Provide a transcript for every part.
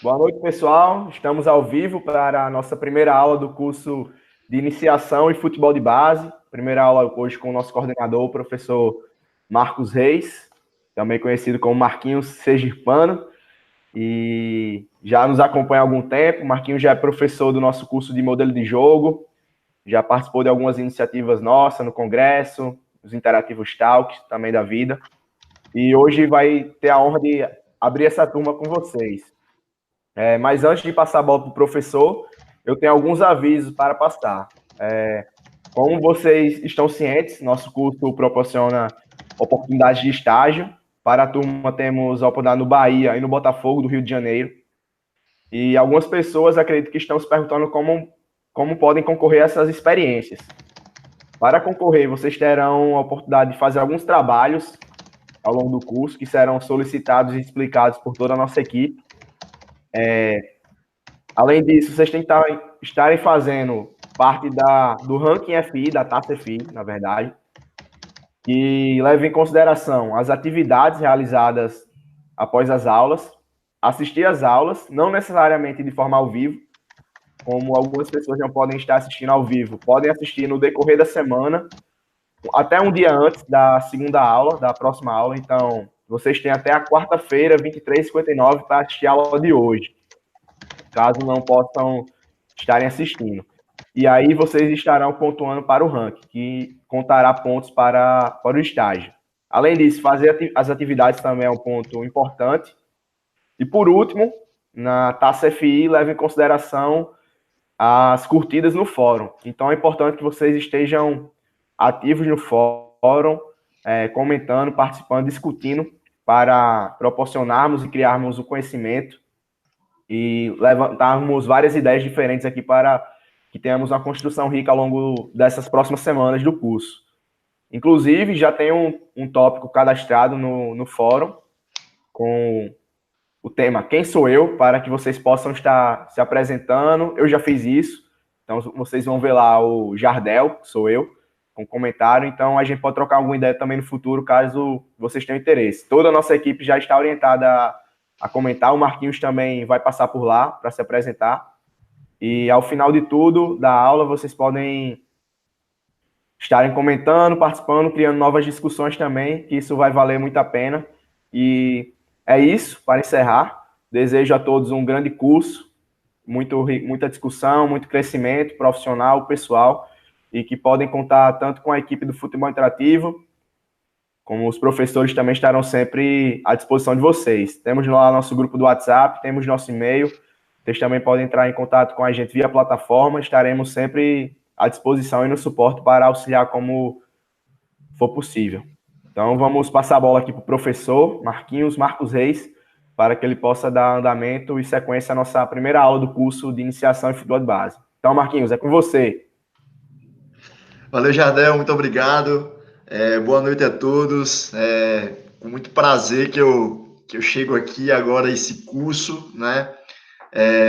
Boa noite, pessoal. Estamos ao vivo para a nossa primeira aula do curso de Iniciação e Futebol de Base. Primeira aula hoje com o nosso coordenador, o professor Marcos Reis, também conhecido como Marquinhos Sergipano, e já nos acompanha há algum tempo. Marquinhos já é professor do nosso curso de modelo de jogo, já participou de algumas iniciativas nossas no Congresso, os Interativos Talks, também da vida. E hoje vai ter a honra de abrir essa turma com vocês. Mas antes de passar a bola para o professor, eu tenho alguns avisos para passar. Como vocês estão cientes, nosso curso proporciona oportunidades de estágio. Para a turma, temos a oportunidade no Bahia e no Botafogo, do Rio de Janeiro. E algumas pessoas acredito que estão se perguntando como podem concorrer a essas experiências. Para concorrer, vocês terão a oportunidade de fazer alguns trabalhos ao longo do curso, que serão solicitados e explicados por toda a nossa equipe. Além disso, vocês têm que estarem fazendo parte do ranking FI, da taxa FI, na verdade, que leva em consideração as atividades realizadas após as aulas, assistir às aulas, não necessariamente de forma ao vivo, como algumas pessoas não podem estar assistindo ao vivo, podem assistir no decorrer da semana, até um dia antes da segunda aula, da próxima aula. Então, vocês têm até a quarta-feira, 23h59, para assistir a aula de hoje, caso não possam estarem assistindo. E aí vocês estarão pontuando para o ranking, que contará pontos para o estágio. Além disso, fazer as atividades também é um ponto importante. E por último, na taxa FI, leva em consideração as curtidas no fórum. Então é importante que vocês estejam ativos no fórum, comentando, participando, discutindo, para proporcionarmos e criarmos o conhecimento e levantarmos várias ideias diferentes aqui para que tenhamos uma construção rica ao longo dessas próximas semanas do curso. Inclusive, já tem um tópico cadastrado no fórum com o tema Quem Sou Eu, para que vocês possam estar se apresentando. Eu já fiz isso, então vocês vão ver lá o Jardel, que sou eu, com comentário. Então a gente pode trocar alguma ideia também no futuro, caso vocês tenham interesse. Toda a nossa equipe já está orientada a comentar. O Marquinhos também vai passar por lá para se apresentar. E ao final de tudo, da aula, vocês podem estarem comentando, participando, criando novas discussões também, que isso vai valer muito a pena. E é isso, para encerrar. Desejo a todos um grande curso, muita discussão, muito crescimento profissional, pessoal, e que podem contar tanto com a equipe do Futebol Interativo, como os professores também estarão sempre à disposição de vocês. Temos lá nosso grupo do WhatsApp, temos nosso e-mail. Vocês também podem entrar em contato com a gente via plataforma. Estaremos sempre à disposição e no suporte para auxiliar como for possível. Então, vamos passar a bola aqui para o professor Marcos Reis, para que ele possa dar andamento e sequência à nossa primeira aula do curso de Iniciação em Futebol de Base. Então, Marquinhos, é com você. Valeu, Jardel, muito obrigado. Boa noite a todos. Com muito prazer que eu chego aqui agora a esse curso, né?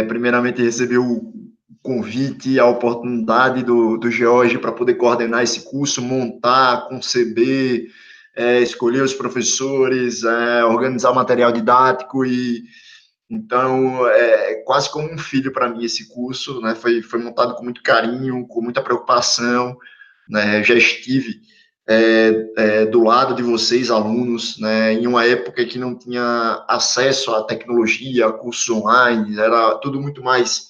Primeiramente, receber o convite, a oportunidade do George para poder coordenar esse curso, montar, conceber, escolher os professores, organizar o material didático então, é quase como um filho para mim esse curso, né? Foi montado com muito carinho, com muita preocupação, né? Já estive do lado de vocês, alunos, né? Em uma época que não tinha acesso à tecnologia, a cursos online, era tudo muito mais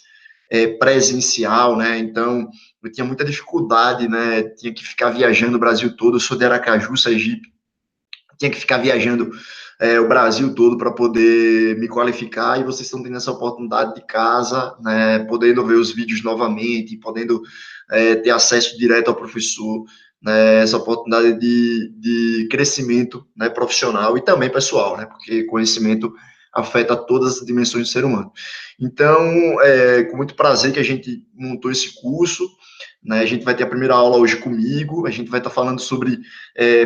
presencial, né? Então, eu tinha muita dificuldade, né? Tinha que ficar viajando o Brasil todo. Eu sou de Aracaju, Sergipe, tinha que ficar viajando o Brasil todo para poder me qualificar, e vocês estão tendo essa oportunidade de casa, né, podendo ver os vídeos novamente, podendo ter acesso direto ao professor, né, essa oportunidade de crescimento, né, profissional e também pessoal, né, porque conhecimento afeta todas as dimensões do ser humano. Então, com muito prazer que a gente montou esse curso, né, a gente vai ter a primeira aula hoje comigo, a gente vai estar falando sobre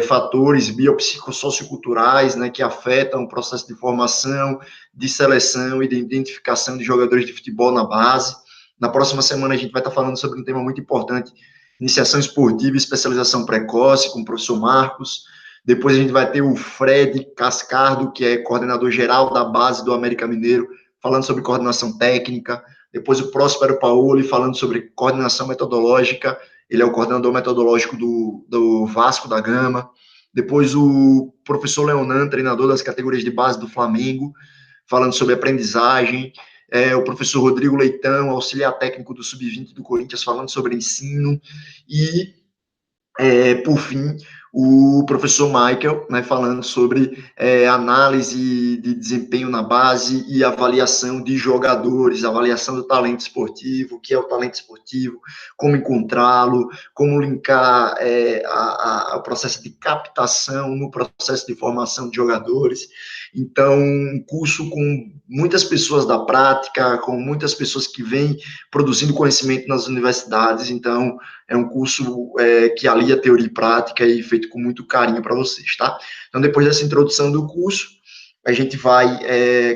fatores biopsicossocioculturais, né, que afetam o processo de formação, de seleção e de identificação de jogadores de futebol na base. Na próxima semana a gente vai estar falando sobre um tema muito importante, iniciação esportiva e especialização precoce, com o professor Marcos. Depois a gente vai ter o Fred Cascardo, que é coordenador geral da base do América Mineiro, falando sobre coordenação técnica, depois o Próspero Paoli falando sobre coordenação metodológica, ele é o coordenador metodológico do Vasco da Gama, depois o professor Leonan, treinador das categorias de base do Flamengo, falando sobre aprendizagem, o professor Rodrigo Leitão, auxiliar técnico do Sub-20 do Corinthians, falando sobre ensino, e, por fim, o professor Michael, né, falando sobre análise de desempenho na base e avaliação de jogadores, avaliação do talento esportivo, o que é o talento esportivo, como encontrá-lo, como linkar o processo de captação no processo de formação de jogadores. Então, um curso com muitas pessoas da prática, com muitas pessoas que vêm produzindo conhecimento nas universidades. Então, é um curso que alia teoria e prática e feito com muito carinho para vocês, tá? Então, depois dessa introdução do curso, a gente vai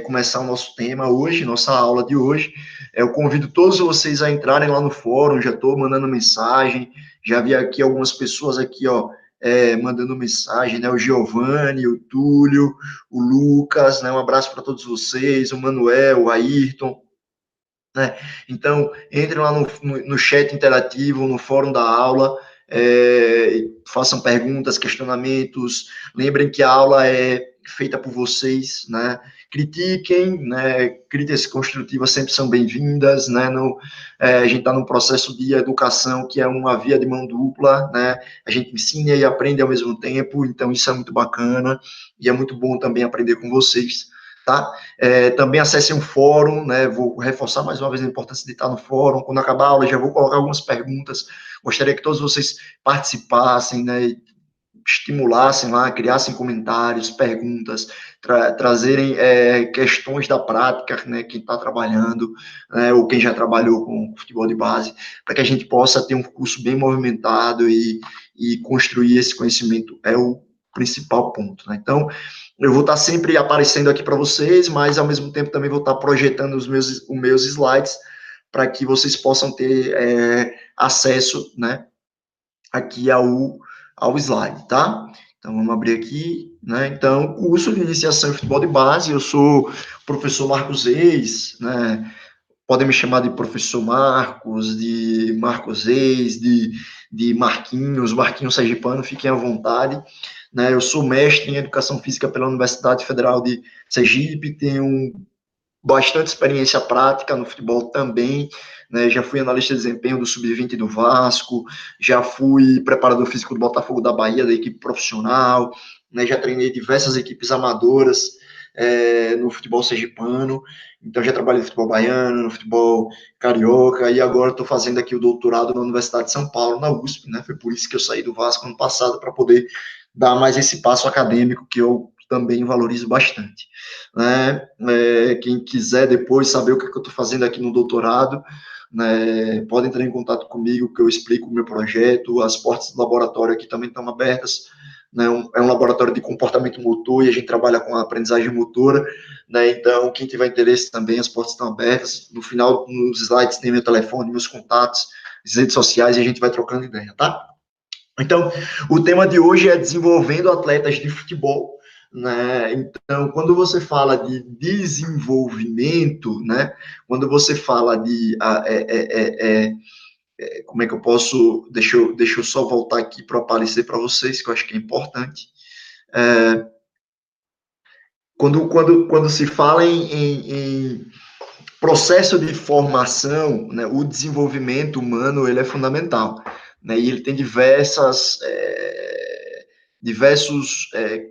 começar o nosso tema hoje, nossa aula de hoje. Eu convido todos vocês a entrarem lá no fórum, já estou mandando mensagem, já vi aqui algumas pessoas aqui, ó, mandando mensagem, né? O Giovanni, o Túlio, o Lucas, né? Um abraço para todos vocês, o Manuel, o Ayrton, né? Então, entrem lá no chat interativo, no fórum da aula, façam perguntas, questionamentos, lembrem que a aula é feita por vocês, né? Critiquem, né? Críticas construtivas sempre são bem-vindas, né? A gente está num processo de educação que é uma via de mão dupla, né? A gente ensina e aprende ao mesmo tempo, então isso é muito bacana e é muito bom também aprender com vocês, tá? Também acessem o fórum, né? Vou reforçar mais uma vez a importância de estar no fórum. Quando acabar a aula, já vou colocar algumas perguntas. Gostaria que todos vocês participassem, né? Estimulassem lá, criassem comentários, perguntas, trazerem questões da prática, né? Quem está trabalhando, né, ou quem já trabalhou com futebol de base, para que a gente possa ter um curso bem movimentado e construir esse conhecimento é o principal ponto, né? Então, eu vou estar sempre aparecendo aqui para vocês, mas ao mesmo tempo também vou estar projetando os meus slides para que vocês possam ter acesso, né, aqui ao slide, tá? Então, vamos abrir aqui, né? Então, curso de iniciação em futebol de base, eu sou o professor Marcos Reis, né? Podem me chamar de professor Marcos, de Marcos Reis, de Marquinhos Sergipano, fiquem à vontade, né? Eu sou mestre em Educação Física pela Universidade Federal de Sergipe, tenho bastante experiência prática no futebol também, né? Já fui analista de desempenho do Sub-20 do Vasco, já fui preparador físico do Botafogo da Bahia, da equipe profissional, né? Já treinei diversas equipes amadoras no futebol sergipano, então já trabalhei no futebol baiano, no futebol carioca, e agora estou fazendo aqui o doutorado na Universidade de São Paulo, na USP, né? Foi por isso que eu saí do Vasco ano passado, para poder dar mais esse passo acadêmico que eu também valorizo bastante, né? Quem quiser depois saber o que eu estou fazendo aqui no doutorado, né, pode entrar em contato comigo, que eu explico o meu projeto, as portas do laboratório aqui também estão abertas, né? É um laboratório de comportamento motor e a gente trabalha com a aprendizagem motora, né? Então, quem tiver interesse também, as portas estão abertas. No final, nos slides tem meu telefone, meus contatos, as redes sociais, e a gente vai trocando ideia, tá? Então, o tema de hoje é desenvolvendo atletas de futebol, né? Então, quando você fala de desenvolvimento, né? Quando você fala de como é que eu posso, deixa eu só voltar aqui para aparecer para vocês, que eu acho que é importante. Quando se fala em processo de formação, né, o desenvolvimento humano ele é fundamental, né, e ele tem diversos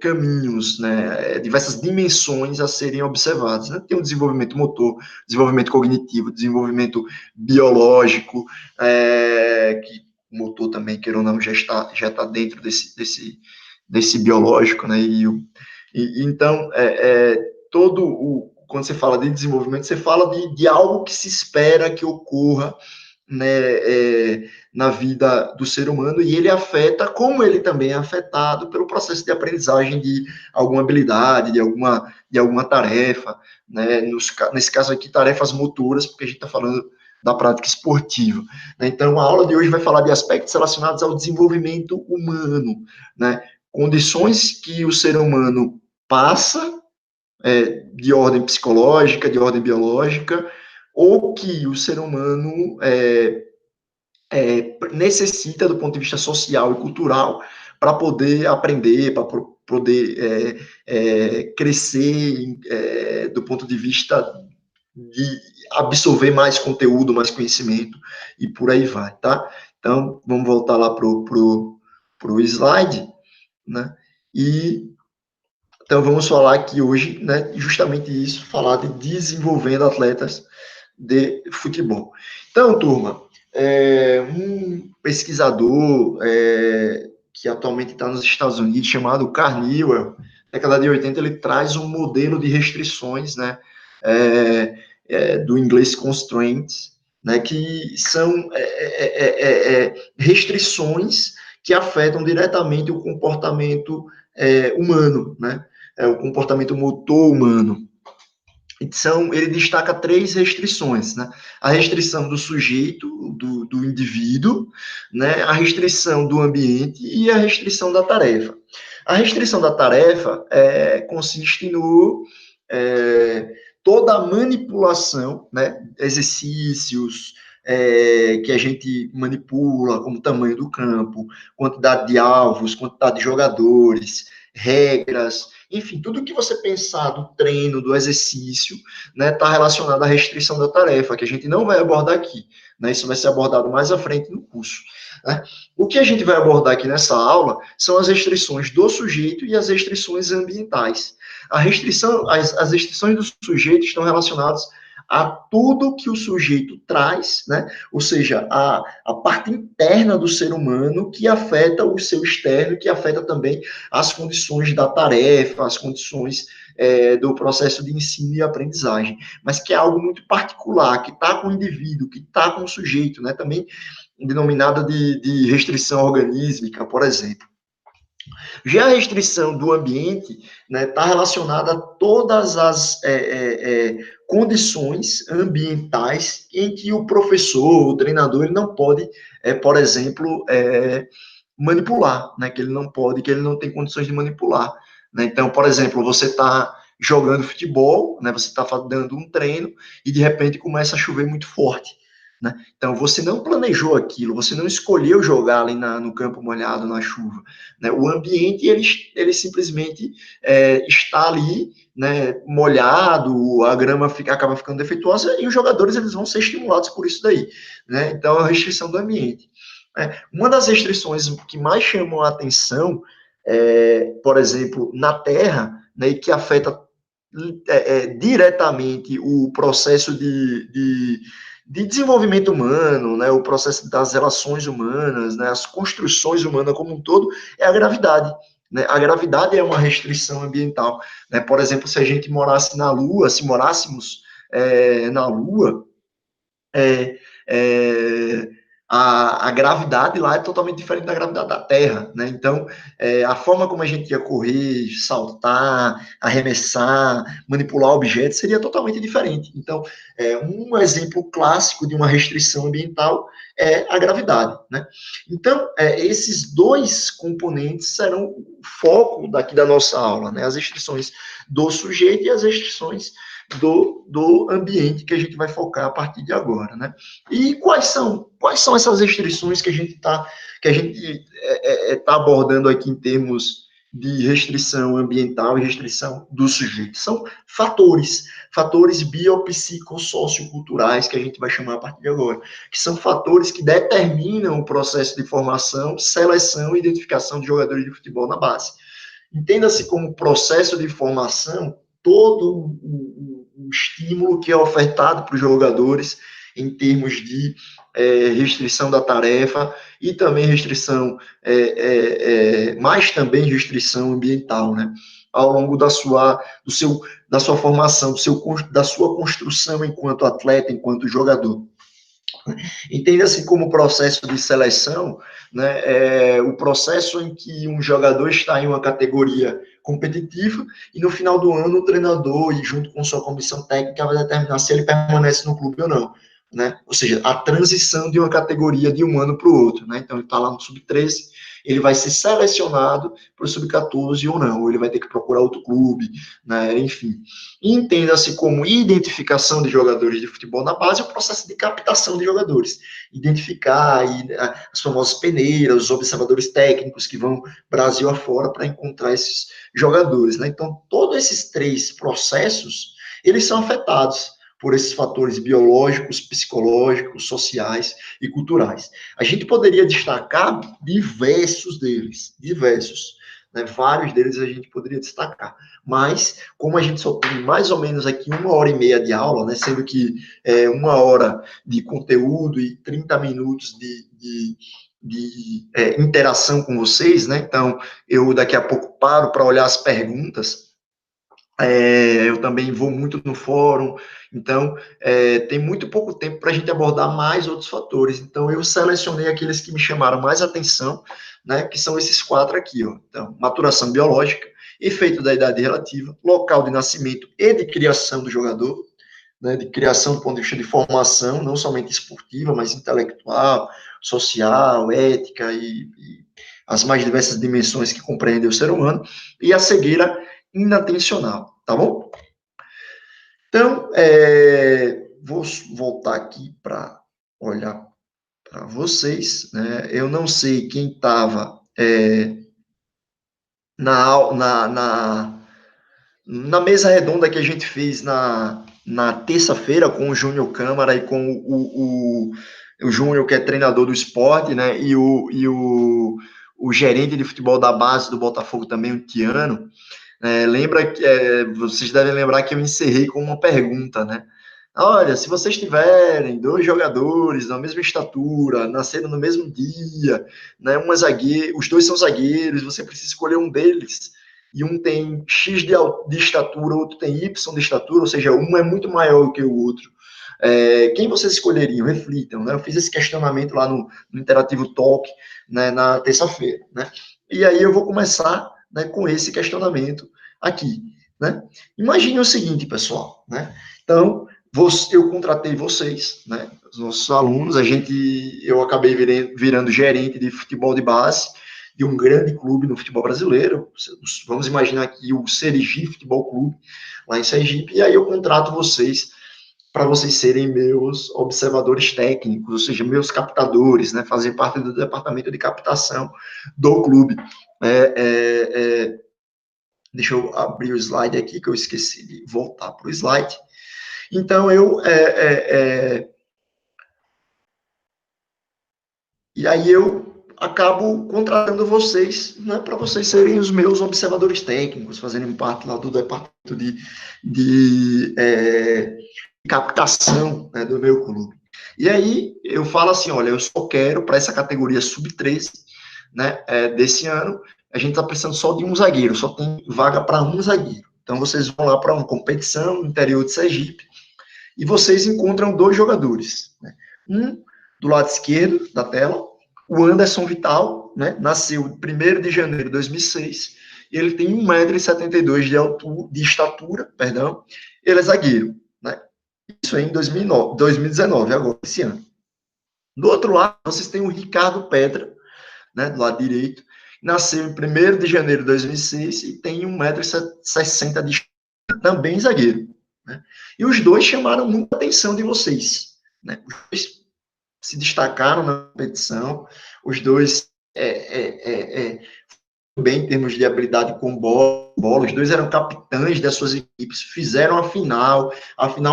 caminhos, né, diversas dimensões a serem observadas, né? Tem o desenvolvimento motor, desenvolvimento cognitivo, desenvolvimento biológico, que o motor também, queira ou não, já está dentro desse biológico, né, então, quando você fala de desenvolvimento, você fala de algo que se espera que ocorra, né, na vida do ser humano, e ele afeta, como ele também é afetado pelo processo de aprendizagem de alguma habilidade, de alguma tarefa, né, nesse caso aqui, tarefas motoras, porque a gente está falando da prática esportiva, né? Então, a aula de hoje vai falar de aspectos relacionados ao desenvolvimento humano, né, condições que o ser humano passa de ordem psicológica, de ordem biológica, ou que o ser humano necessita do ponto de vista social e cultural para poder aprender, para poder crescer do ponto de vista de absorver mais conteúdo, mais conhecimento e por aí vai, tá? Então, vamos voltar lá pro slide, né? E então vamos falar aqui hoje, né, justamente isso, falar de desenvolvendo atletas de futebol. Então, turma, um pesquisador que atualmente está nos Estados Unidos, chamado Carl Newell, na década de 80, ele traz um modelo de restrições, né, do inglês constraints, né, que são restrições que afetam diretamente o comportamento humano, né, o comportamento motor humano. Então, ele destaca 3 restrições, né? A restrição do sujeito, do indivíduo, né? A restrição do ambiente e a restrição da tarefa. A restrição da tarefa consiste no toda a manipulação, né? Exercícios que a gente manipula, como o tamanho do campo, quantidade de alvos, quantidade de jogadores, regras, enfim, tudo que você pensar do treino, do exercício, né, está relacionado à restrição da tarefa, que a gente não vai abordar aqui, né, isso vai ser abordado mais à frente no curso, né. O que a gente vai abordar aqui nessa aula são as restrições do sujeito e as restrições ambientais. As restrições do sujeito estão relacionadas a tudo que o sujeito traz, né? Ou seja, a parte interna do ser humano que afeta o seu externo, que afeta também as condições da tarefa, as condições do processo de ensino e aprendizagem, mas que é algo muito particular, que está com o indivíduo, que está com o sujeito, né? Também denominada de restrição organísmica, por exemplo. Já a restrição do ambiente está relacionada a todas as condições ambientais em que o professor, o treinador, ele não pode, por exemplo, manipular, né? Que ele não pode, que ele não tem condições de manipular. Né? Então, por exemplo, você está jogando futebol, né? Você está dando um treino e de repente começa a chover muito forte. Né? Então, você não planejou aquilo, você não escolheu jogar ali no campo molhado, na chuva. Né? O ambiente, ele simplesmente está ali, né, molhado, a grama acaba ficando defeituosa e os jogadores eles vão ser estimulados por isso daí. Né? Então, é a restrição do ambiente. Uma das restrições que mais chamam a atenção, por exemplo, na Terra, né, e que afeta diretamente o processo de desenvolvimento humano, né, o processo das relações humanas, né, as construções humanas como um todo, é a gravidade. Né? A gravidade é uma restrição ambiental. Né? Por exemplo, se a gente morasse na Lua, se morássemos na Lua, a gravidade lá é totalmente diferente da gravidade da Terra, né? Então, a forma como a gente ia correr, saltar, arremessar, manipular objetos seria totalmente diferente. Então, um exemplo clássico de uma restrição ambiental é a gravidade, né? Então, esses 2 componentes serão o foco daqui da nossa aula, né? As restrições do sujeito e as restrições do ambiente que a gente vai focar a partir de agora, né? E quais são essas restrições que a gente está abordando aqui em termos de restrição ambiental e restrição do sujeito? São fatores biopsicossocioculturais que a gente vai chamar a partir de agora, que são fatores que determinam o processo de formação, seleção e identificação de jogadores de futebol na base. Entenda-se como processo de formação todo o estímulo que é ofertado para os jogadores em termos de restrição da tarefa e também restrição, mas também restrição ambiental, né? Ao longo da sua formação, da sua construção enquanto atleta, enquanto jogador. Entenda-se como processo de seleção, né, o processo em que um jogador está em uma categoria competitiva e no final do ano o treinador, e junto com sua comissão técnica, vai determinar se ele permanece no clube ou não. né? Ou seja, a transição de uma categoria de um ano para o outro, né? Então, ele está lá no sub-13, ele vai ser selecionado para o sub-14 ou não, ou ele vai ter que procurar outro clube, né? Enfim. Entenda-se como identificação de jogadores de futebol na base, o processo de captação de jogadores. Identificar aí, as famosas peneiras, os observadores técnicos que vão Brasil afora para encontrar esses jogadores, né? Então, todos esses três processos, eles são afetados por esses fatores biológicos, psicológicos, sociais e culturais. A gente poderia destacar diversos deles, diversos, né? Vários deles a gente poderia destacar, mas como a gente só tem mais ou menos aqui 1 hora e meia de aula, né? Sendo que 1 hora de conteúdo e 30 minutos de interação com vocês, né? Então, eu daqui a pouco paro para olhar as perguntas. Eu também vou muito no fórum, então tem muito pouco tempo para a gente abordar mais outros fatores. Então, eu selecionei aqueles que me chamaram mais atenção, né, que são esses 4 aqui. Ó. Então, maturação biológica, efeito da idade relativa, local de nascimento e de criação do jogador, né, de criação do ponto de vista de formação, não somente esportiva, mas intelectual, social, ética e as mais diversas dimensões que compreendem o ser humano, e a cegueira inatencional, tá bom? Então, vou voltar aqui para olhar para vocês, né? Eu não sei quem estava na mesa redonda que a gente fez na terça-feira com o Júnior Câmara e com o Júnior, que é treinador do esporte, né? E o gerente de futebol da base do Botafogo também, o Tiano. Lembra que vocês devem lembrar que eu encerrei com uma pergunta, né? Olha, se vocês tiverem 2 jogadores da mesma estatura, nasceram no mesmo dia, né? Os 2 são zagueiros, você precisa escolher um deles. E um tem X de estatura, o outro tem Y de estatura, ou seja, um é muito maior que o outro. Quem vocês escolheriam? Reflitam, né? Eu fiz esse questionamento lá no Interativo Talk, né, na terça-feira, né? E aí eu vou começar, né, com esse questionamento aqui, né? Imagine o seguinte, pessoal, né? Então, eu contratei vocês, né, os nossos alunos, eu acabei virando gerente de futebol de base de um grande clube no futebol brasileiro, vamos imaginar aqui o Serigi Futebol Clube, lá em Sergipe, e aí eu contrato vocês para vocês serem meus observadores técnicos, ou seja, meus captadores, né, fazer parte do departamento de captação do clube. Deixa eu abrir o slide aqui, que eu esqueci de voltar para o slide. Então, e aí eu acabo contratando vocês, né, para vocês serem os meus observadores técnicos, fazerem parte lá do departamento de captação, né, do meu clube. E aí eu falo assim, olha, eu só quero para essa categoria sub-13, né, desse ano, a gente está precisando só de um zagueiro, só tem vaga para um zagueiro. Então vocês vão lá para uma competição no interior de Sergipe e vocês encontram 2 jogadores, né? Um do lado esquerdo da tela, o Anderson Vital, né, nasceu 1º de janeiro de 2006, e ele tem 1,72 m de estatura, perdão, ele é zagueiro, né? Isso aí em 2019, agora, esse ano. Do outro lado, vocês têm o Ricardo Pedra, né, do lado direito, nasceu em 1º de janeiro de 2006 e tem 1,60 m de estatura, também zagueiro, né? E os 2 chamaram muita atenção de vocês, né? Os 2 se destacaram na competição, os 2 bem em termos de habilidade com bola, os 2 eram capitães das suas equipes, fizeram a final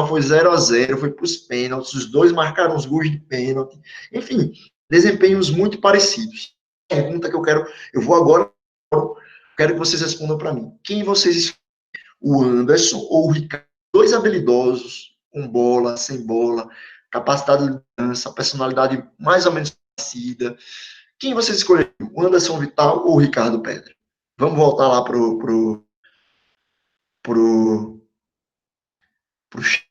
foi 0-0, foi para os pênaltis, os 2 marcaram os gols de pênalti, enfim, desempenhos muito parecidos. Pergunta que eu vou agora, quero que vocês respondam para mim. Quem vocês escolhem? O Anderson ou o Ricardo? 2 habilidosos, com bola, sem bola, capacidade de liderança, personalidade mais ou menos parecida. Quem vocês escolheram? O Anderson Vital ou o Ricardo Pedra? Vamos voltar lá pro chat.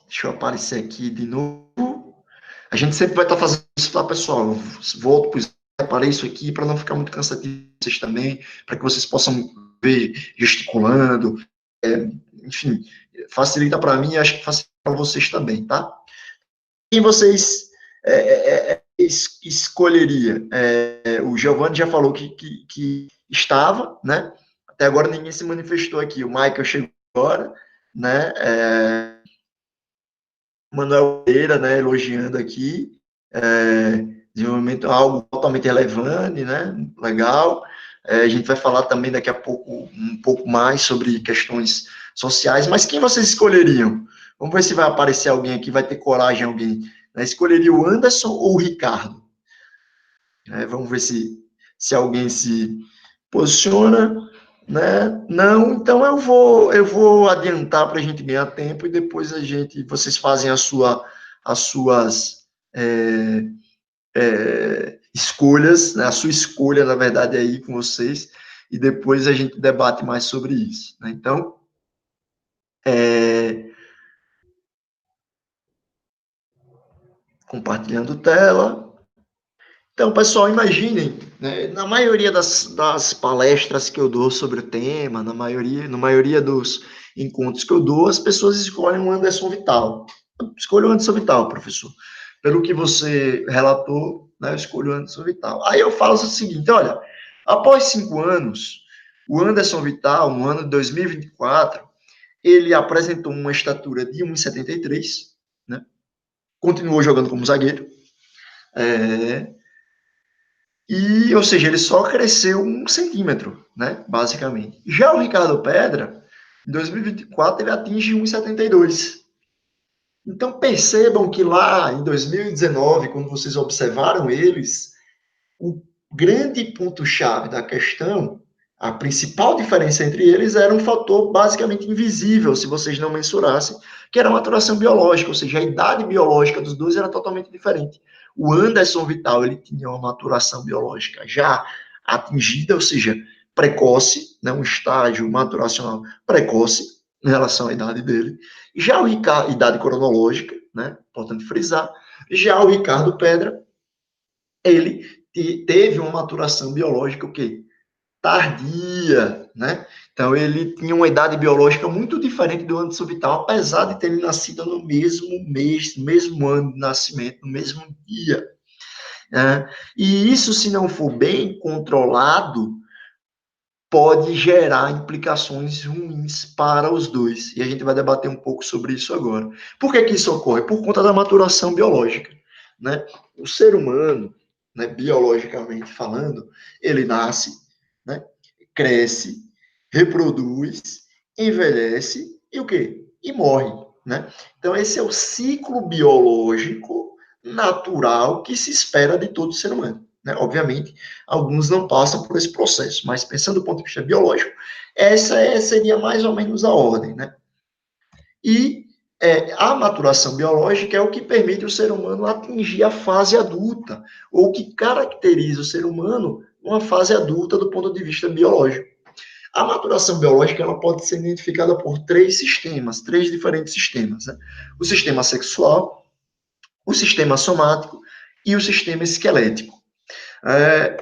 Deixa eu aparecer aqui de novo. A gente sempre vai estar fazendo isso, tá, pessoal? Eu volto para separei isso aqui para não ficar muito cansativo vocês também, para que vocês possam ver gesticulando. Enfim, facilita para mim e acho que facilita para vocês também, tá? Quem vocês escolheria? O Giovanni já falou que estava, né? Até agora ninguém se manifestou aqui. O Michael chegou agora, né? Manuel Pereira, né? Elogiando aqui. Desenvolvimento algo totalmente relevante, né? Legal. A gente vai falar também daqui a pouco um pouco mais sobre questões sociais, mas quem vocês escolheriam? Vamos ver se vai aparecer alguém aqui, vai ter coragem alguém. Né? Escolheria o Anderson ou o Ricardo? Vamos ver se alguém se posiciona, né? Não, então eu vou adiantar para a gente ganhar tempo e depois vocês fazem as suas escolhas, né? A sua escolha, na verdade, aí com vocês, e depois a gente debate mais sobre isso. Né? Então, compartilhando tela. Então, pessoal, imaginem, né, na maioria das palestras que eu dou sobre o tema, na maioria dos encontros que eu dou, as pessoas escolhem o Anderson Vital. Escolha o Anderson Vital, professor. Pelo que você relatou, né, eu escolho o Anderson Vital. Aí eu falo o seguinte, olha, após 5 anos, o Anderson Vital, no ano de 2024, ele apresentou uma estatura de 1,73, né, continuou jogando como zagueiro, ou seja, ele só cresceu 1 centímetro, né, basicamente. Já o Ricardo Pedra, em 2024, ele atinge 1,72. Então, percebam que lá em 2019, quando vocês observaram eles, o grande ponto-chave da questão, a principal diferença entre eles era um fator basicamente invisível, se vocês não mensurassem, que era a maturação biológica, ou seja, a idade biológica dos dois era totalmente diferente. O Anderson Vital, ele tinha uma maturação biológica já atingida, ou seja, precoce, né, um estágio maturacional precoce em relação à idade dele. Já o Ricardo, idade cronológica, né, importante frisar, já o Ricardo Pedra, ele teve uma maturação biológica o quê? Tardia, né? Então ele tinha uma idade biológica muito diferente do Anderson Vital, apesar de ter nascido no mesmo mês, no mesmo ano de nascimento, no mesmo dia. Né? E isso, se não for bem controlado, pode gerar implicações ruins para os dois. E a gente vai debater um pouco sobre isso agora. Por que isso ocorre? Por conta da maturação biológica. Né? O ser humano, né, biologicamente falando, ele nasce, né, cresce, reproduz, envelhece e o quê? E morre. Né? Então, esse é o ciclo biológico natural que se espera de todo ser humano. Né? Obviamente, alguns não passam por esse processo, mas pensando do ponto de vista biológico, essa seria mais ou menos a ordem. Né? E a maturação biológica é o que permite o ser humano atingir a fase adulta, ou que caracteriza o ser humano numa fase adulta do ponto de vista biológico. A maturação biológica ela pode ser identificada por três diferentes sistemas. Né? O sistema sexual, o sistema somático e o sistema esquelético.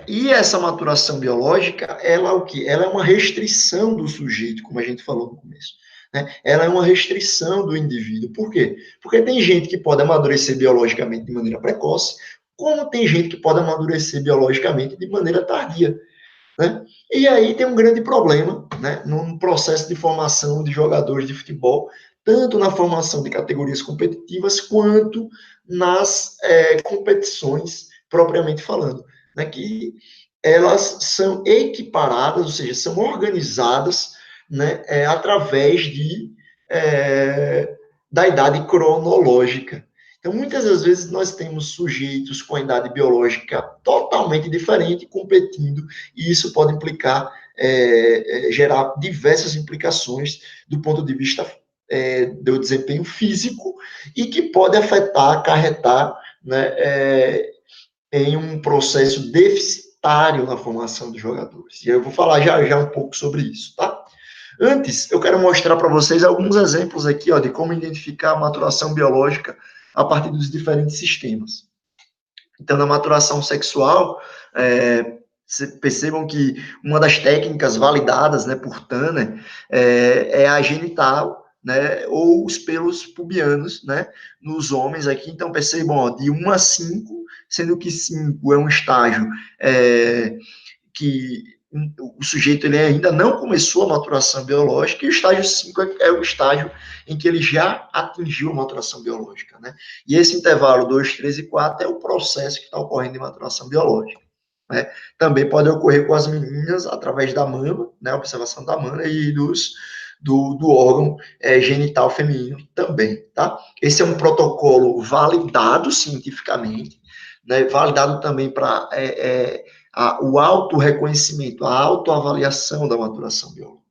E essa maturação biológica, ela é o quê? Ela é uma restrição do sujeito, como a gente falou no começo. Né? Ela é uma restrição do indivíduo. Por quê? Porque tem gente que pode amadurecer biologicamente de maneira precoce, como tem gente que pode amadurecer biologicamente de maneira tardia. Né? E aí tem um grande problema, né, no processo de formação de jogadores de futebol, tanto na formação de categorias competitivas, quanto nas competições propriamente falando, né, que elas são equiparadas, ou seja, são organizadas, né, através da idade cronológica. Então, muitas das vezes, nós temos sujeitos com a idade biológica totalmente diferente competindo, e isso pode implicar, gerar diversas implicações do ponto de vista do desempenho físico, e que pode afetar, acarretar, né, em um processo deficitário na formação dos jogadores. E eu vou falar já um pouco sobre isso, tá? Antes, eu quero mostrar para vocês alguns exemplos aqui, ó, de como identificar a maturação biológica a partir dos diferentes sistemas. Então, na maturação sexual, percebam que uma das técnicas validadas, né, por Tanner, é a genital, né, ou os pelos pubianos, né, nos homens aqui. Então, percebam, ó, de 1 a 5, sendo que 5 é um estágio que o sujeito ele ainda não começou a maturação biológica, e o estágio 5 é o estágio em que ele já atingiu a maturação biológica, né? E esse intervalo 2, 3 e 4 é o processo que está ocorrendo de maturação biológica, né? Também pode ocorrer com as meninas através da mama, né? Observação da mama e do órgão genital feminino também, tá? Esse é um protocolo validado cientificamente, né? Validado também para o autorreconhecimento, a autoavaliação da maturação biológica.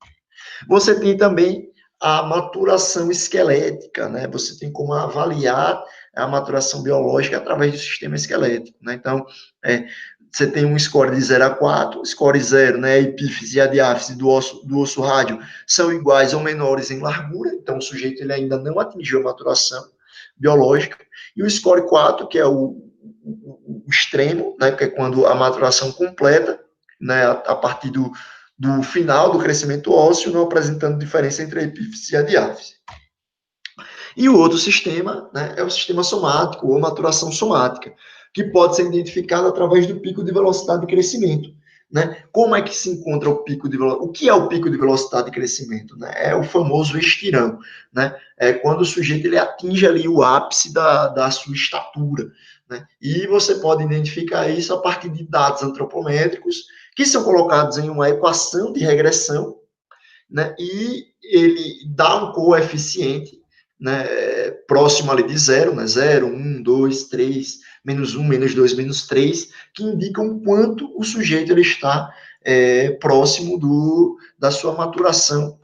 Você tem também a maturação esquelética, né? Você tem como avaliar a maturação biológica através do sistema esquelético, né? Então, você tem um score de 0 a 4, score 0, né? A epífise e a diáfise do osso rádio são iguais ou menores em largura, então o sujeito ele ainda não atingiu a maturação biológica, e o score 4, que é o extremo, né, que é quando a maturação completa, né, a partir do final do crescimento ósseo, não apresentando diferença entre a epífise e a diáfise. E o outro sistema, né, é o sistema somático, ou maturação somática, que pode ser identificado através do pico de velocidade de crescimento. Né? Como é que se encontra o pico de velocidade? O que é o pico de velocidade de crescimento? Né? É o famoso estirão. Né? É quando o sujeito ele atinge ali o ápice da sua estatura. Né? E você pode identificar isso a partir de dados antropométricos, que são colocados em uma equação de regressão, né? E ele dá um coeficiente, né, próximo ali de 0, né, 0, 1, 2, 3, menos 1, menos 2, menos 3, que indicam o quanto o sujeito ele está próximo da sua maturação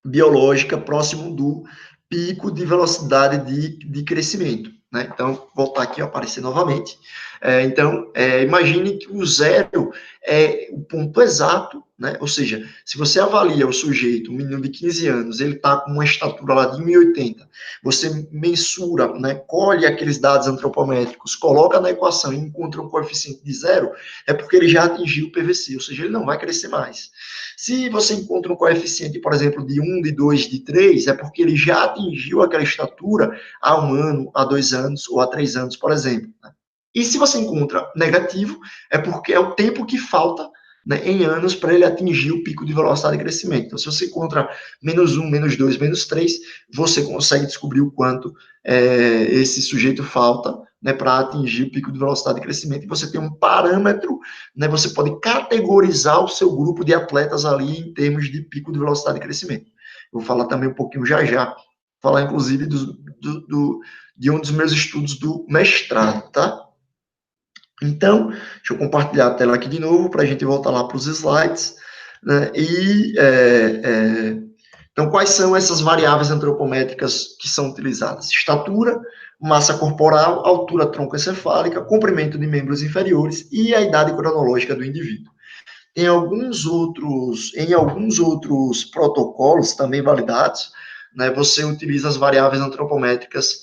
biológica, próximo do pico de velocidade de crescimento. Né? Então, voltar aqui, aparecer novamente. Imagine que o 0 é o ponto exato, né? Ou seja, se você avalia o sujeito, um menino de 15 anos, ele está com uma estatura lá de 1,80, você mensura, né? Colhe aqueles dados antropométricos, coloca na equação e encontra um coeficiente de 0, é porque ele já atingiu o PVC, ou seja, ele não vai crescer mais. Se você encontra um coeficiente, por exemplo, de 1, de 2, de 3, é porque ele já atingiu aquela estatura há 1 ano, há 2 anos ou há 3 anos, por exemplo. Né? E se você encontra negativo, é porque é o tempo que falta, né, em anos para ele atingir o pico de velocidade de crescimento. Então, se você encontra menos 1, menos 2, menos 3, você consegue descobrir o quanto esse sujeito falta, né, para atingir o pico de velocidade de crescimento. E você tem um parâmetro, né, você pode categorizar o seu grupo de atletas ali em termos de pico de velocidade de crescimento. Eu vou falar também um pouquinho já, falar inclusive de um dos meus estudos do mestrado, tá? Então, deixa eu compartilhar a tela aqui de novo para a gente voltar lá para os slides. Né? Então, quais são essas variáveis antropométricas que são utilizadas? Estatura, massa corporal, altura troncoencefálica, comprimento de membros inferiores e a idade cronológica do indivíduo. Em alguns outros protocolos também validados, né, você utiliza as variáveis antropométricas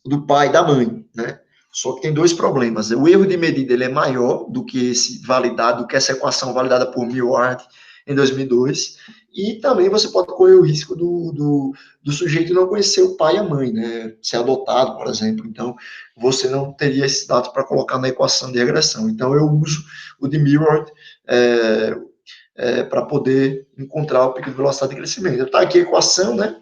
do pai e da mãe, né? Só que tem 2 problemas. O erro de medida ele é maior do que essa equação validada por Millward em 2002, e também você pode correr o risco do sujeito não conhecer o pai e a mãe, né? Ser adotado, por exemplo. Então, você não teria esses dados para colocar na equação de regressão. Então, eu uso o de Millward para poder encontrar o pico de velocidade de crescimento. Está aqui a equação, né?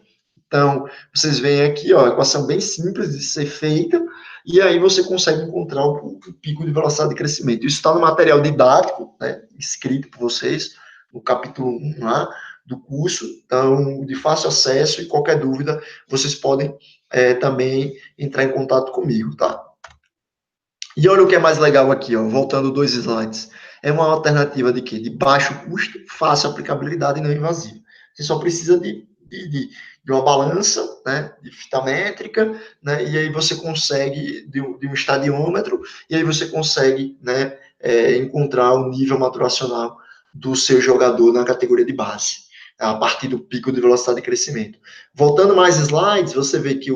Então, vocês veem aqui, ó, a equação bem simples de ser feita, e aí você consegue encontrar o pico de velocidade de crescimento. Isso está no material didático, né, escrito por vocês, no capítulo 1 lá do curso, então, de fácil acesso, e qualquer dúvida, vocês podem também entrar em contato comigo, tá? E olha o que é mais legal aqui, ó, voltando 2 slides. É uma alternativa de quê? De baixo custo, fácil aplicabilidade e não invasiva. Você só precisa de uma balança, né, de fita métrica, né, e aí você consegue, de um estadiômetro, e aí você consegue, né, encontrar o nível maturacional do seu jogador na categoria de base, a partir do pico de velocidade de crescimento. Voltando mais slides, você vê que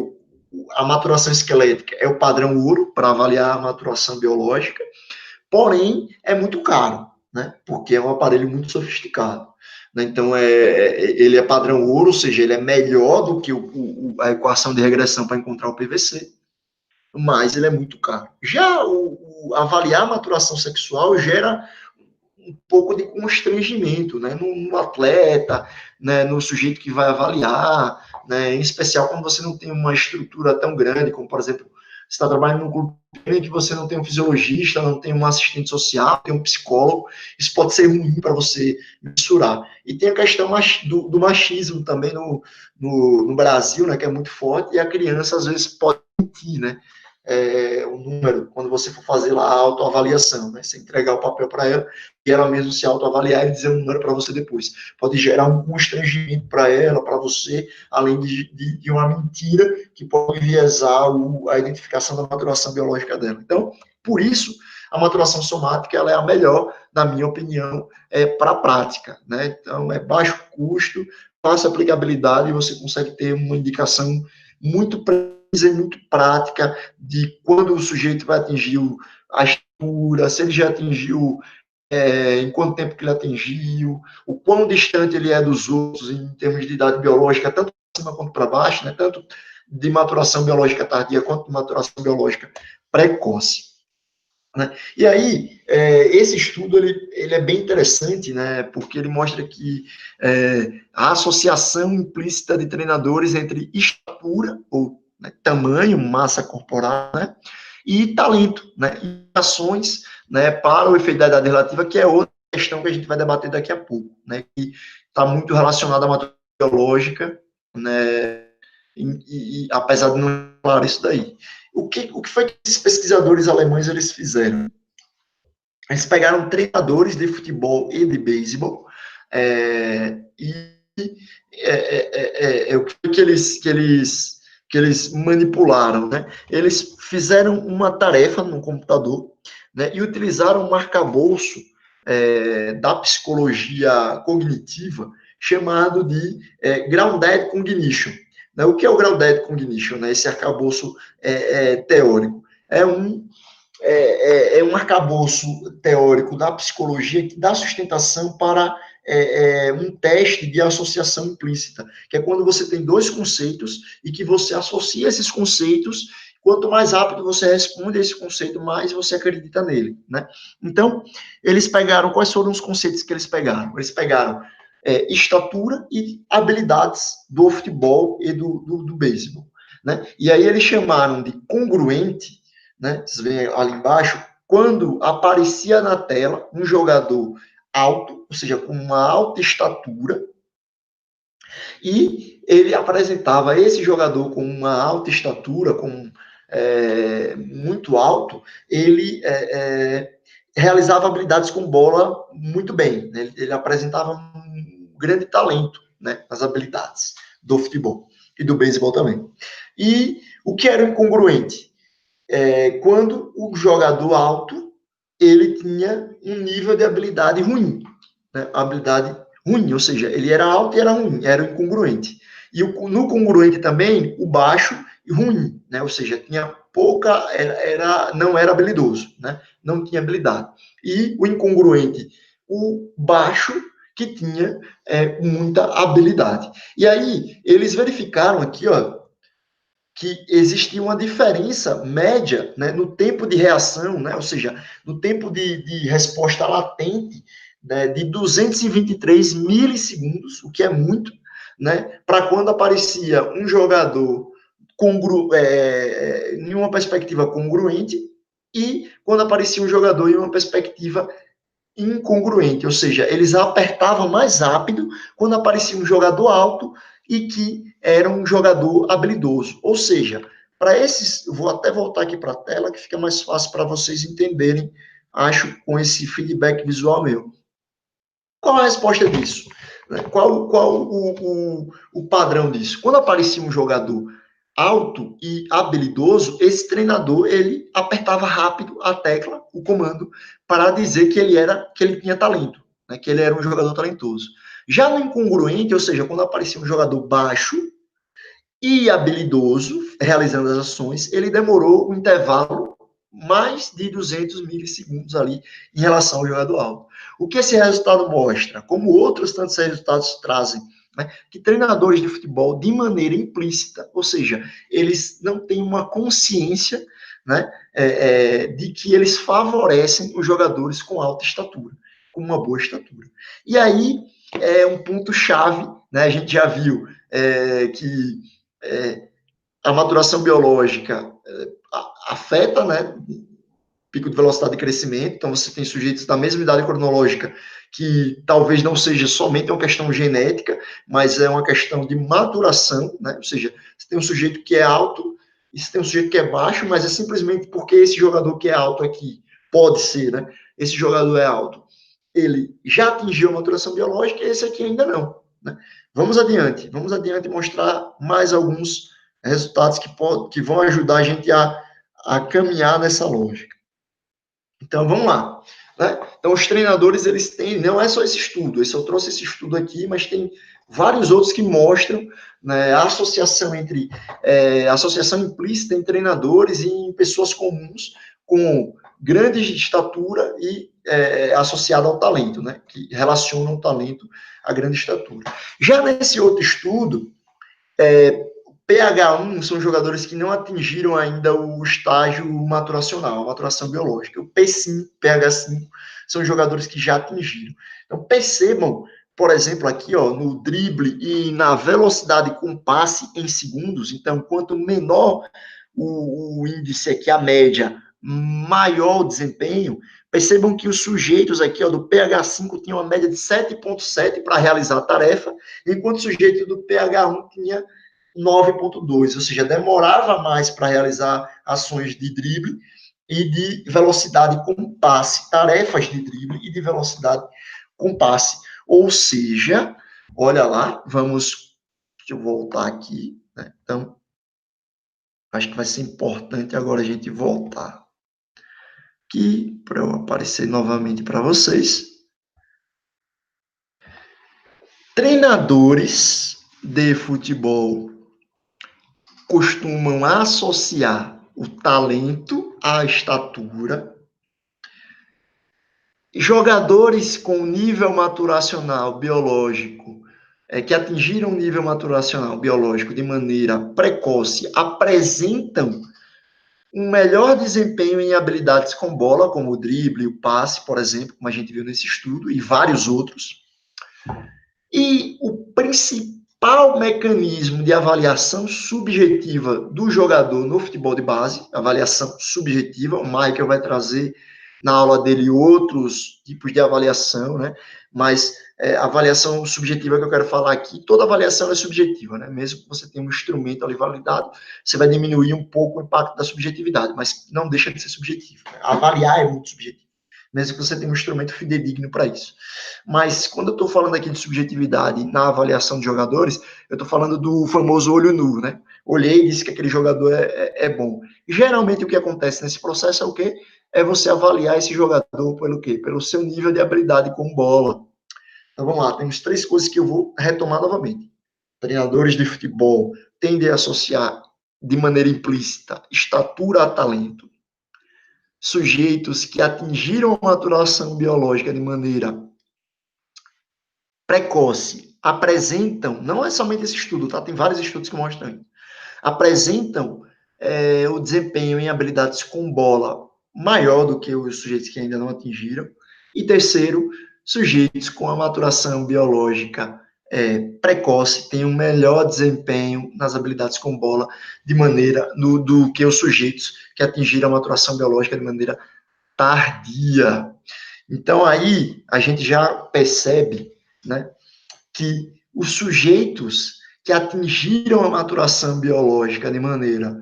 a maturação esquelética é o padrão ouro para avaliar a maturação biológica, porém, é muito caro, né, porque é um aparelho muito sofisticado. né? Então, ele é padrão ouro, ou seja, ele é melhor do que a equação de regressão para encontrar o PVC, mas ele é muito caro. Já avaliar a maturação sexual gera um pouco de constrangimento, né, no atleta, né, no sujeito que vai avaliar, né, em especial quando você não tem uma estrutura tão grande, como, por exemplo, você está trabalhando num clube que você não tem um fisiologista, não tem um assistente social, tem um psicólogo, isso pode ser ruim para você mensurar. E tem a questão do machismo também no Brasil, né, que é muito forte, e a criança, às vezes, pode mentir, né, o número, quando você for fazer lá a autoavaliação, né? Você entregar o papel para ela e ela mesmo se autoavaliar e dizer um número para você depois. Pode gerar um constrangimento para ela, para você, além de uma mentira que pode enviesar a identificação da maturação biológica dela. Então, por isso, a maturação somática ela é a melhor, na minha opinião, para a prática, né? Então, é baixo custo, fácil aplicabilidade e você consegue ter uma indicação muito muito prática de quando o sujeito vai atingir a estatura, se ele já atingiu, em quanto tempo que ele atingiu, o quão distante ele é dos outros em termos de idade biológica, tanto para cima quanto para baixo, né? Tanto de maturação biológica tardia quanto de maturação biológica precoce. Né? E aí, esse estudo ele é bem interessante, né? Porque ele mostra que a associação implícita de treinadores entre estatura, ou né, tamanho, massa corporal, né, e talento, né, e ações, né, para o efeito da idade relativa, que é outra questão que a gente vai debater daqui a pouco, né, que está muito relacionada à maturidade biológica, né, e apesar de não falar isso daí. O que foi que esses pesquisadores alemães eles fizeram? Eles pegaram treinadores de futebol e de beisebol o que eles manipularam, né? Eles fizeram uma tarefa no computador, né? E utilizaram um arcabouço da psicologia cognitiva chamado de Grounded Cognition. Né? O que é o Grounded Cognition? Né? Esse arcabouço teórico é um arcabouço teórico da psicologia que dá sustentação para um teste de associação implícita, que é quando você tem dois conceitos e que você associa esses conceitos, quanto mais rápido você responde a esse conceito, mais você acredita nele, né? Então, eles pegaram, quais foram os conceitos que eles pegaram? Eles pegaram estatura e habilidades do futebol e do beisebol, né? E aí eles chamaram de congruente, né? Vocês veem ali embaixo, quando aparecia na tela um jogador alto, ou seja, com uma alta estatura, e ele apresentava esse jogador com uma alta estatura, muito alto, ele realizava habilidades com bola muito bem, né? Ele apresentava um grande talento, né, nas habilidades do futebol e do beisebol também. E o que era incongruente? Quando o jogador alto ele tinha um nível de habilidade ruim, né? Habilidade ruim, ou seja, ele era alto e era ruim, era incongruente. E no congruente também, o baixo e ruim, né? Ou seja, tinha pouca, não era habilidoso, né? Não tinha habilidade. E o incongruente, o baixo, que tinha muita habilidade. E aí, eles verificaram aqui, ó, que existia uma diferença média, né, no tempo de reação, né, ou seja, no tempo de resposta latente, né, de 223 milissegundos, o que é muito, né, para quando aparecia um jogador em uma perspectiva congruente e quando aparecia um jogador em uma perspectiva incongruente, ou seja, eles apertavam mais rápido quando aparecia um jogador alto e que era um jogador habilidoso. Ou seja, para esses, eu vou até voltar aqui para a tela que fica mais fácil para vocês entenderem, acho, com esse feedback visual meu. Qual a resposta disso? Qual o padrão disso? Quando aparecia um jogador alto e habilidoso, esse treinador ele apertava rápido a tecla, o comando, para dizer que ele tinha talento, né, que ele era um jogador talentoso. Já no incongruente, ou seja, quando aparecia um jogador baixo e habilidoso realizando as ações, ele demorou um intervalo mais de 200 milissegundos ali em relação ao jogador alto. O que esse resultado mostra? Como outros tantos resultados trazem, né? Que treinadores de futebol, de maneira implícita, ou seja, eles não têm uma consciência, né, de que eles favorecem os jogadores com alta estatura, com uma boa estatura. E aí é um ponto-chave, né? A gente já viu que a maturação biológica afeta, né, pico de velocidade de crescimento, então você tem sujeitos da mesma idade cronológica que talvez não seja somente uma questão genética, mas é uma questão de maturação, né? Ou seja, você tem um sujeito que é alto e você tem um sujeito que é baixo, mas é simplesmente porque esse jogador que é alto aqui, pode ser, né? Esse jogador é alto, ele já atingiu a maturação biológica e esse aqui ainda não, né? Vamos adiante mostrar mais alguns resultados que vão ajudar a gente a caminhar nessa lógica. Então, vamos lá. Né? Então, os treinadores, eles têm, não é só esse estudo, eu trouxe esse estudo aqui, mas tem vários outros que mostram, né, a associação entre, associação implícita em treinadores e em pessoas comuns com grandes de estatura e associada ao talento, né, que relacionam o talento à grande estatura. Já nesse outro estudo, PH1 são jogadores que não atingiram ainda o estágio maturacional, a maturação biológica. O P5, PH5 são jogadores que já atingiram. Então, percebam, por exemplo, aqui, ó, no drible e na velocidade com passe em segundos. Então, quanto menor o índice aqui, a média, maior o desempenho. Percebam que os sujeitos aqui, ó, do PH5 tinham uma média de 7,7 para realizar a tarefa, enquanto o sujeito do PH1 tinha 9,2, ou seja, demorava mais para realizar ações de drible e de velocidade com passe, tarefas de drible e de velocidade com passe. Ou seja, olha lá, deixa eu voltar aqui, né? Então, acho que vai ser importante agora a gente voltar aqui para eu aparecer novamente para vocês. Treinadores de futebol costumam associar o talento à estatura. Jogadores com nível maturacional biológico, que atingiram o nível maturacional biológico de maneira precoce, apresentam um melhor desempenho em habilidades com bola, como o drible, o passe, por exemplo, como a gente viu nesse estudo, e vários outros. E o principal mecanismo de avaliação subjetiva do jogador no futebol de base, avaliação subjetiva, o Michael vai trazer na aula dele outros tipos de avaliação, né? Mas avaliação subjetiva que eu quero falar aqui, toda avaliação é subjetiva, né? Mesmo que você tenha um instrumento ali validado, você vai diminuir um pouco o impacto da subjetividade, mas não deixa de ser subjetivo. Né? Avaliar é muito subjetivo, mesmo que você tenha um instrumento fidedigno para isso. Mas quando eu estou falando aqui de subjetividade na avaliação de jogadores, eu estou falando do famoso olho nu, né? Olhei e disse que aquele jogador é bom. Geralmente o que acontece nesse processo é o quê? É você avaliar esse jogador pelo quê? Pelo seu nível de habilidade com bola. Então vamos lá, temos 3 coisas que eu vou retomar novamente. Treinadores de futebol tendem a associar de maneira implícita estatura a talento. Sujeitos que atingiram a maturação biológica de maneira precoce apresentam, não é somente esse estudo, tá? Tem vários estudos que mostram isso, apresentam o desempenho em habilidades com bola maior do que os sujeitos que ainda não atingiram. E terceiro, sujeitos com a maturação biológica precoce têm um melhor desempenho nas habilidades com bola de maneira do que os sujeitos que atingiram a maturação biológica de maneira tardia. Então aí a gente já percebe, né, que os sujeitos que atingiram a maturação biológica de maneira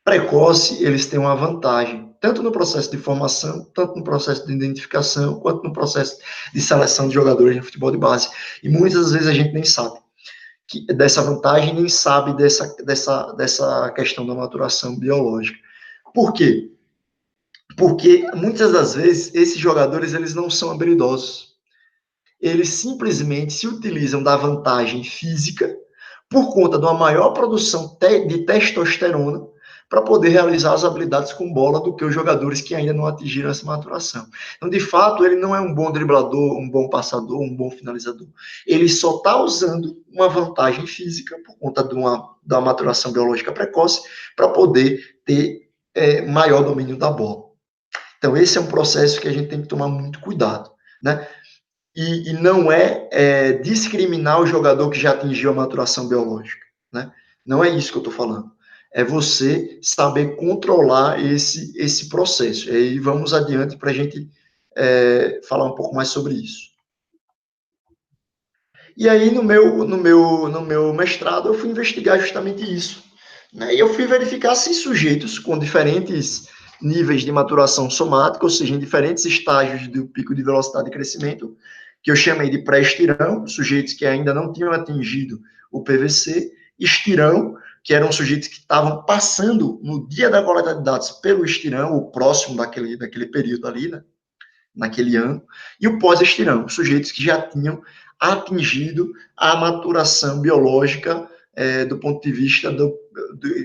precoce, eles têm uma vantagem, tanto no processo de formação, tanto no processo de identificação, quanto no processo de seleção de jogadores no futebol de base. E muitas vezes a gente nem sabe dessa vantagem, nem sabe dessa questão da maturação biológica. Por quê? Porque muitas das vezes esses jogadores eles não são habilidosos. Eles simplesmente se utilizam da vantagem física por conta de uma maior produção de testosterona para poder realizar as habilidades com bola do que os jogadores que ainda não atingiram essa maturação. Então, de fato, ele não é um bom driblador, um bom passador, um bom finalizador. Ele só está usando uma vantagem física por conta da maturação biológica precoce para poder ter maior domínio da bola. Então, esse é um processo que a gente tem que tomar muito cuidado, né? E não é discriminar o jogador que já atingiu a maturação biológica, né? Não é isso que eu estou falando. É você saber controlar esse processo. E aí vamos adiante para a gente falar um pouco mais sobre isso. E aí, no meu mestrado, eu fui investigar justamente isso, né? E eu fui verificar se sujeitos com diferentes níveis de maturação somática, ou seja, em diferentes estágios do pico de velocidade de crescimento, que eu chamei de pré-estirão, sujeitos que ainda não tinham atingido o PVC, estirão, que eram sujeitos que estavam passando no dia da coleta de dados pelo estirão, ou próximo daquele período ali, né? Naquele ano, e o pós-estirão, sujeitos que já tinham atingido a maturação biológica do ponto de vista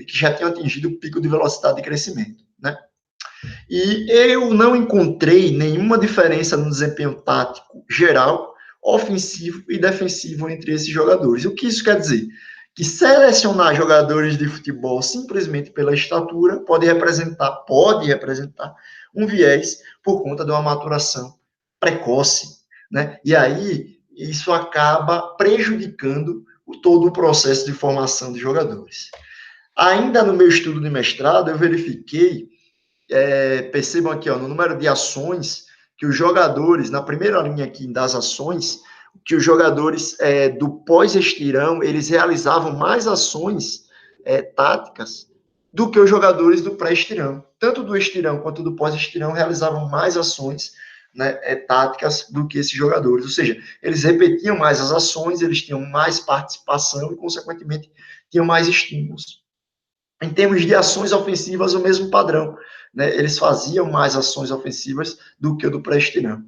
que já tinham atingido o pico de velocidade de crescimento, né? E eu não encontrei nenhuma diferença no desempenho tático geral, ofensivo e defensivo entre esses jogadores. O que isso quer dizer? Que selecionar jogadores de futebol simplesmente pela estatura pode representar um viés por conta de uma maturação precoce, né? E aí isso acaba prejudicando todo o processo de formação de jogadores. Ainda no meu estudo de mestrado, eu verifiquei, percebam aqui, no número de ações que os jogadores, na primeira linha aqui das ações, que os jogadores do pós-estirão, eles realizavam mais ações táticas do que os jogadores do pré-estirão. Tanto do estirão quanto do pós-estirão realizavam mais ações, né, táticas do que esses jogadores. Ou seja, eles repetiam mais as ações, eles tinham mais participação e, consequentemente, tinham mais estímulos. Em termos de ações ofensivas, o mesmo padrão, né? Eles faziam mais ações ofensivas do que o do pré-estirão.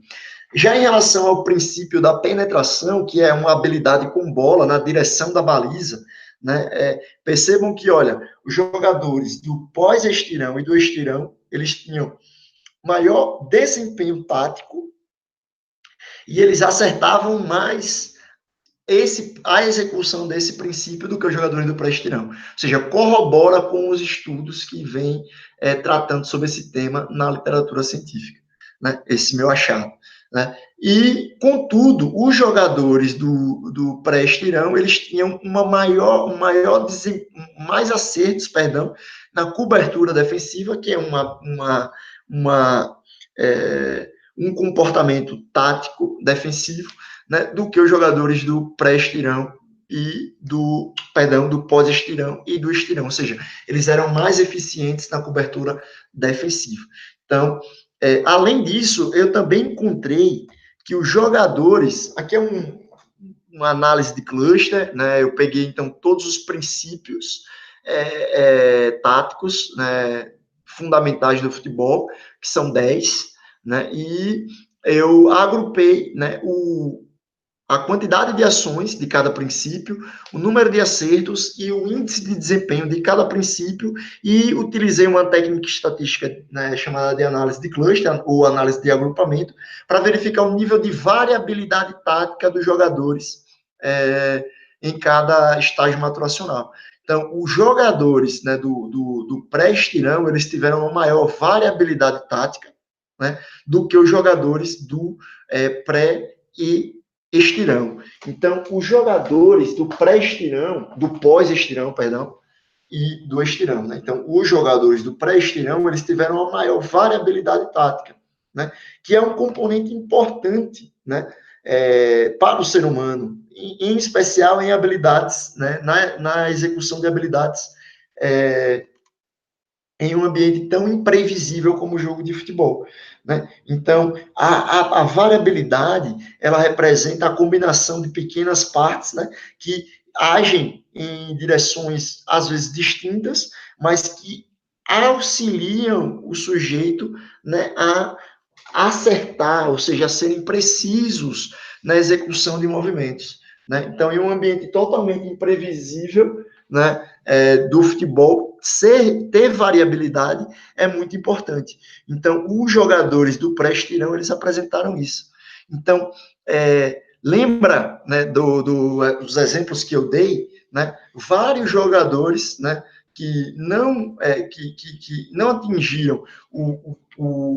Já em relação ao princípio da penetração, que é uma habilidade com bola na direção da baliza, né? Percebam que, olha, os jogadores do pós-estirão e do estirão, eles tinham maior desempenho tático e eles acertavam mais a execução desse princípio do que os jogadores do pré-estirão. Ou seja, corrobora com os estudos que vêm tratando sobre esse tema na literatura científica, né? Esse meu achado, né? E, contudo, os jogadores do pré-estirão, eles tinham mais acertos, na cobertura defensiva, que é um comportamento tático defensivo, né, do que os jogadores do pré-estirão e do pós-estirão e do estirão, ou seja, eles eram mais eficientes na cobertura defensiva. Então, além disso, eu também encontrei que os jogadores, aqui é uma análise de cluster, né, eu peguei, então, todos os princípios táticos, né, fundamentais do futebol, que são 10, né, e eu agrupei, né, a quantidade de ações de cada princípio, o número de acertos e o índice de desempenho de cada princípio, e utilizei uma técnica estatística, né, chamada de análise de cluster, ou análise de agrupamento, para verificar o nível de variabilidade tática dos jogadores em cada estágio maturacional. Então, os jogadores, né, do pré-estirão, eles tiveram uma maior variabilidade tática, né, do que os jogadores do pré e estirão. Então, os jogadores do pré-estirão, do pós-estirão, perdão, e do estirão, né? Então, os jogadores do pré-estirão, eles tiveram uma maior variabilidade tática, né? Que é um componente importante, né? Para o ser humano, em especial em habilidades, né? Na execução de habilidades em um ambiente tão imprevisível como o jogo de futebol, né? Então, a variabilidade, ela representa a combinação de pequenas partes, né, que agem em direções, às vezes, distintas, mas que auxiliam o sujeito, né, a acertar, ou seja, a serem precisos na execução de movimentos, né? Então, em um ambiente totalmente imprevisível, né, do futebol, ter variabilidade é muito importante. Então, os jogadores do pré-estirão, eles apresentaram isso. Então, lembra, né, dos exemplos que eu dei, né, vários jogadores, né, que não atingiram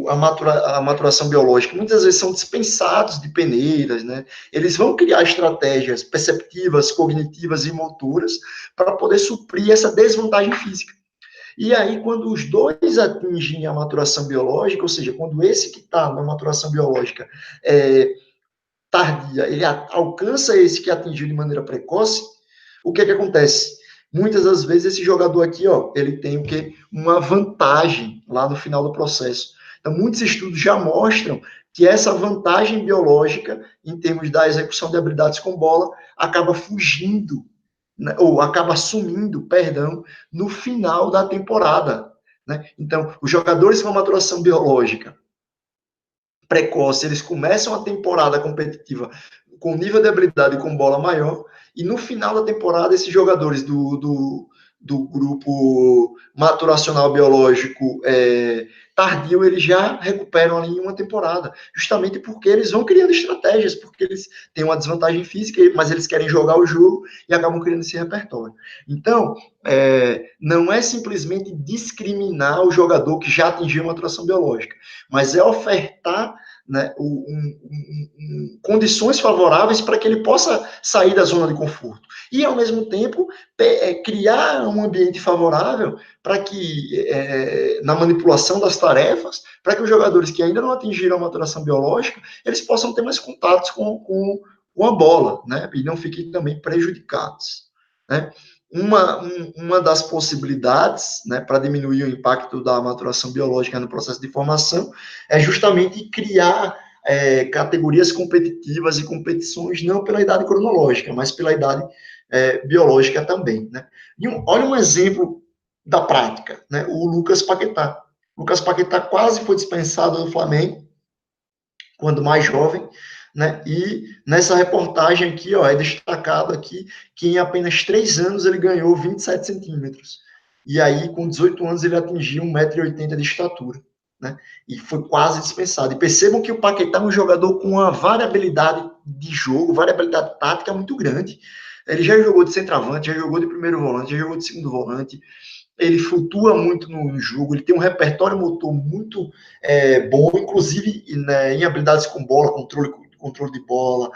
a maturação biológica, muitas vezes são dispensados de peneiras, né? Eles vão criar estratégias perceptivas, cognitivas e motoras para poder suprir essa desvantagem física. E aí, quando os dois atingem a maturação biológica, ou seja, quando esse que está na maturação biológica tardia, ele alcança esse que atingiu de maneira precoce, o que acontece? Muitas das vezes esse jogador aqui, ó, ele tem o quê? Uma vantagem lá no final do processo. Então, muitos estudos já mostram que essa vantagem biológica, em termos da execução de habilidades com bola, acaba fugindo, né, ou acaba sumindo, perdão, no final da temporada, né? Então, os jogadores com maturação biológica precoce, eles começam a temporada competitiva com nível de habilidade com bola maior, e no final da temporada, esses jogadores do grupo maturacional biológico tardio, eles já recuperam ali em uma temporada, justamente porque eles vão criando estratégias, porque eles têm uma desvantagem física, mas eles querem jogar o jogo e acabam criando esse repertório. Então, não é simplesmente discriminar o jogador que já atingiu uma maturação biológica, mas é ofertar, né, condições favoráveis para que ele possa sair da zona de conforto. E, ao mesmo tempo, criar um ambiente favorável para que, na manipulação das tarefas, para que os jogadores que ainda não atingiram a maturação biológica, eles possam ter mais contatos com a bola, né, e não fiquem também prejudicados, né. Uma das possibilidades, né, para diminuir o impacto da maturação biológica no processo de formação é justamente criar categorias competitivas e competições não pela idade cronológica, mas pela idade biológica também, né? Olha um exemplo da prática, né? O Lucas Paquetá. Lucas Paquetá quase foi dispensado do Flamengo quando mais jovem, né? E nessa reportagem aqui, ó, é destacado aqui que em apenas 3 anos ele ganhou 27 centímetros. E aí, com 18 anos, ele atingiu 1,80 m de estatura, né? E foi quase dispensado. E percebam que o Paquetá é um jogador com uma variabilidade de jogo, variabilidade tática muito grande. Ele já jogou de centroavante, já jogou de primeiro volante, já jogou de segundo volante. Ele flutua muito no jogo, ele tem um repertório motor muito bom, inclusive, né, em habilidades com bola, controle de bola,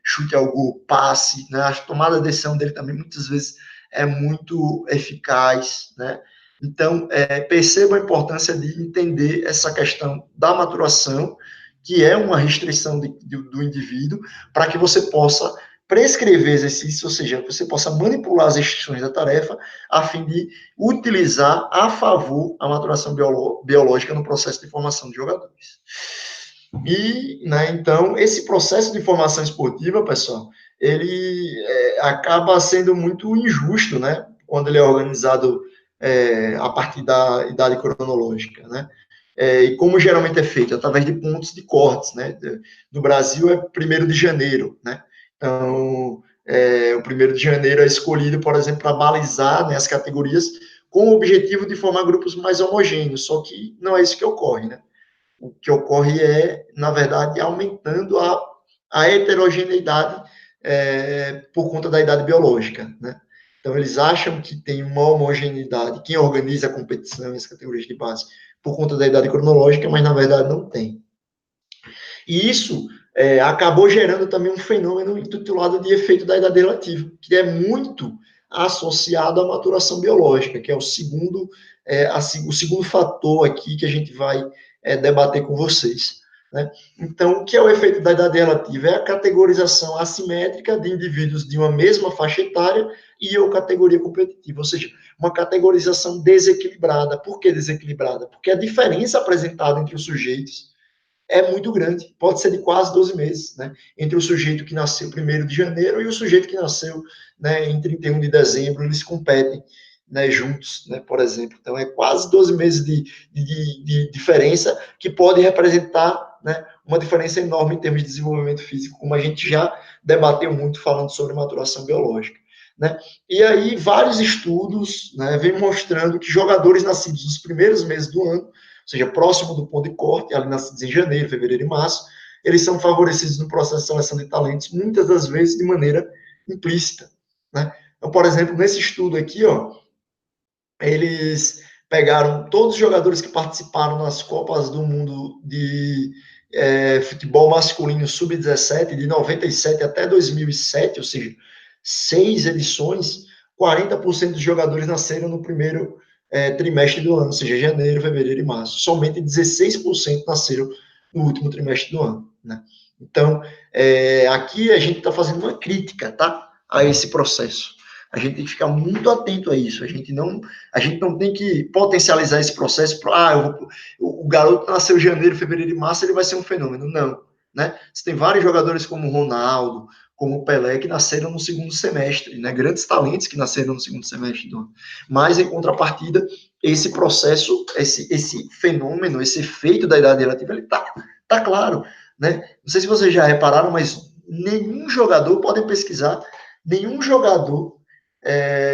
chute ao gol, passe, né, a tomada de decisão dele também muitas vezes é muito eficaz, né? Então, perceba a importância de entender essa questão da maturação, que é uma restrição do indivíduo, para que você possa prescrever exercícios, ou seja, você possa manipular as restrições da tarefa a fim de utilizar a favor a maturação biológica no processo de formação de jogadores. E, né, então, esse processo de formação esportiva, pessoal, ele acaba sendo muito injusto, né, quando ele é organizado a partir da idade cronológica, né? E como geralmente é feito? Através de pontos de cortes, né? No Brasil é 1º de janeiro, né? Então, o 1º de janeiro é escolhido, por exemplo, para balizar, né, as categorias com o objetivo de formar grupos mais homogêneos, só que não é isso que ocorre, né? O que ocorre é, na verdade, aumentando a heterogeneidade por conta da idade biológica, né? Então, eles acham que tem uma homogeneidade, quem organiza a competição e as categorias de base, por conta da idade cronológica, mas, na verdade, não tem. E isso acabou gerando também um fenômeno intitulado de efeito da idade relativa, que é muito associado à maturação biológica, que é o segundo fator aqui que a gente vai debater com vocês, né? Então, o que é o efeito da idade relativa? É a categorização assimétrica de indivíduos de uma mesma faixa etária e ou categoria competitiva, ou seja, uma categorização desequilibrada. Por que desequilibrada? Porque a diferença apresentada entre os sujeitos é muito grande, pode ser de quase 12 meses, né? Entre o sujeito que nasceu 1º de janeiro e o sujeito que nasceu, né, em 31 de dezembro, eles competem, né, juntos, né, por exemplo. Então, é quase 12 meses de diferença, que pode representar, né, uma diferença enorme em termos de desenvolvimento físico, como a gente já debateu muito falando sobre maturação biológica. né? E aí vários estudos, né, vêm mostrando que jogadores nascidos nos primeiros meses do ano, ou seja, próximo do ponto de corte, ali nascidos em janeiro, fevereiro e março, eles são favorecidos no processo de seleção de talentos, muitas das vezes de maneira implícita, né? Então, por exemplo, nesse estudo aqui, ó, eles pegaram todos os jogadores que participaram nas Copas do Mundo de futebol masculino sub-17, de 97 até 2007, ou seja, 6 edições, 40% dos jogadores nasceram no primeiro trimestre do ano, ou seja, janeiro, fevereiro e março. Somente 16% nasceram no último trimestre do ano, né? Então, aqui a gente está fazendo uma crítica, tá, a esse processo. A gente tem que ficar muito atento a isso. A gente não tem que potencializar esse processo para, o garoto nasceu em janeiro, fevereiro e março, ele vai ser um fenômeno. Não, né? Você tem vários jogadores como o Ronaldo, como o Pelé, que nasceram no segundo semestre, né? Grandes talentos que nasceram no segundo semestre do ano. Mas, em contrapartida, esse processo, esse fenômeno, esse efeito da idade relativa, ele tá claro, né? Não sei se vocês já repararam, mas nenhum jogador, podem pesquisar, nenhum jogador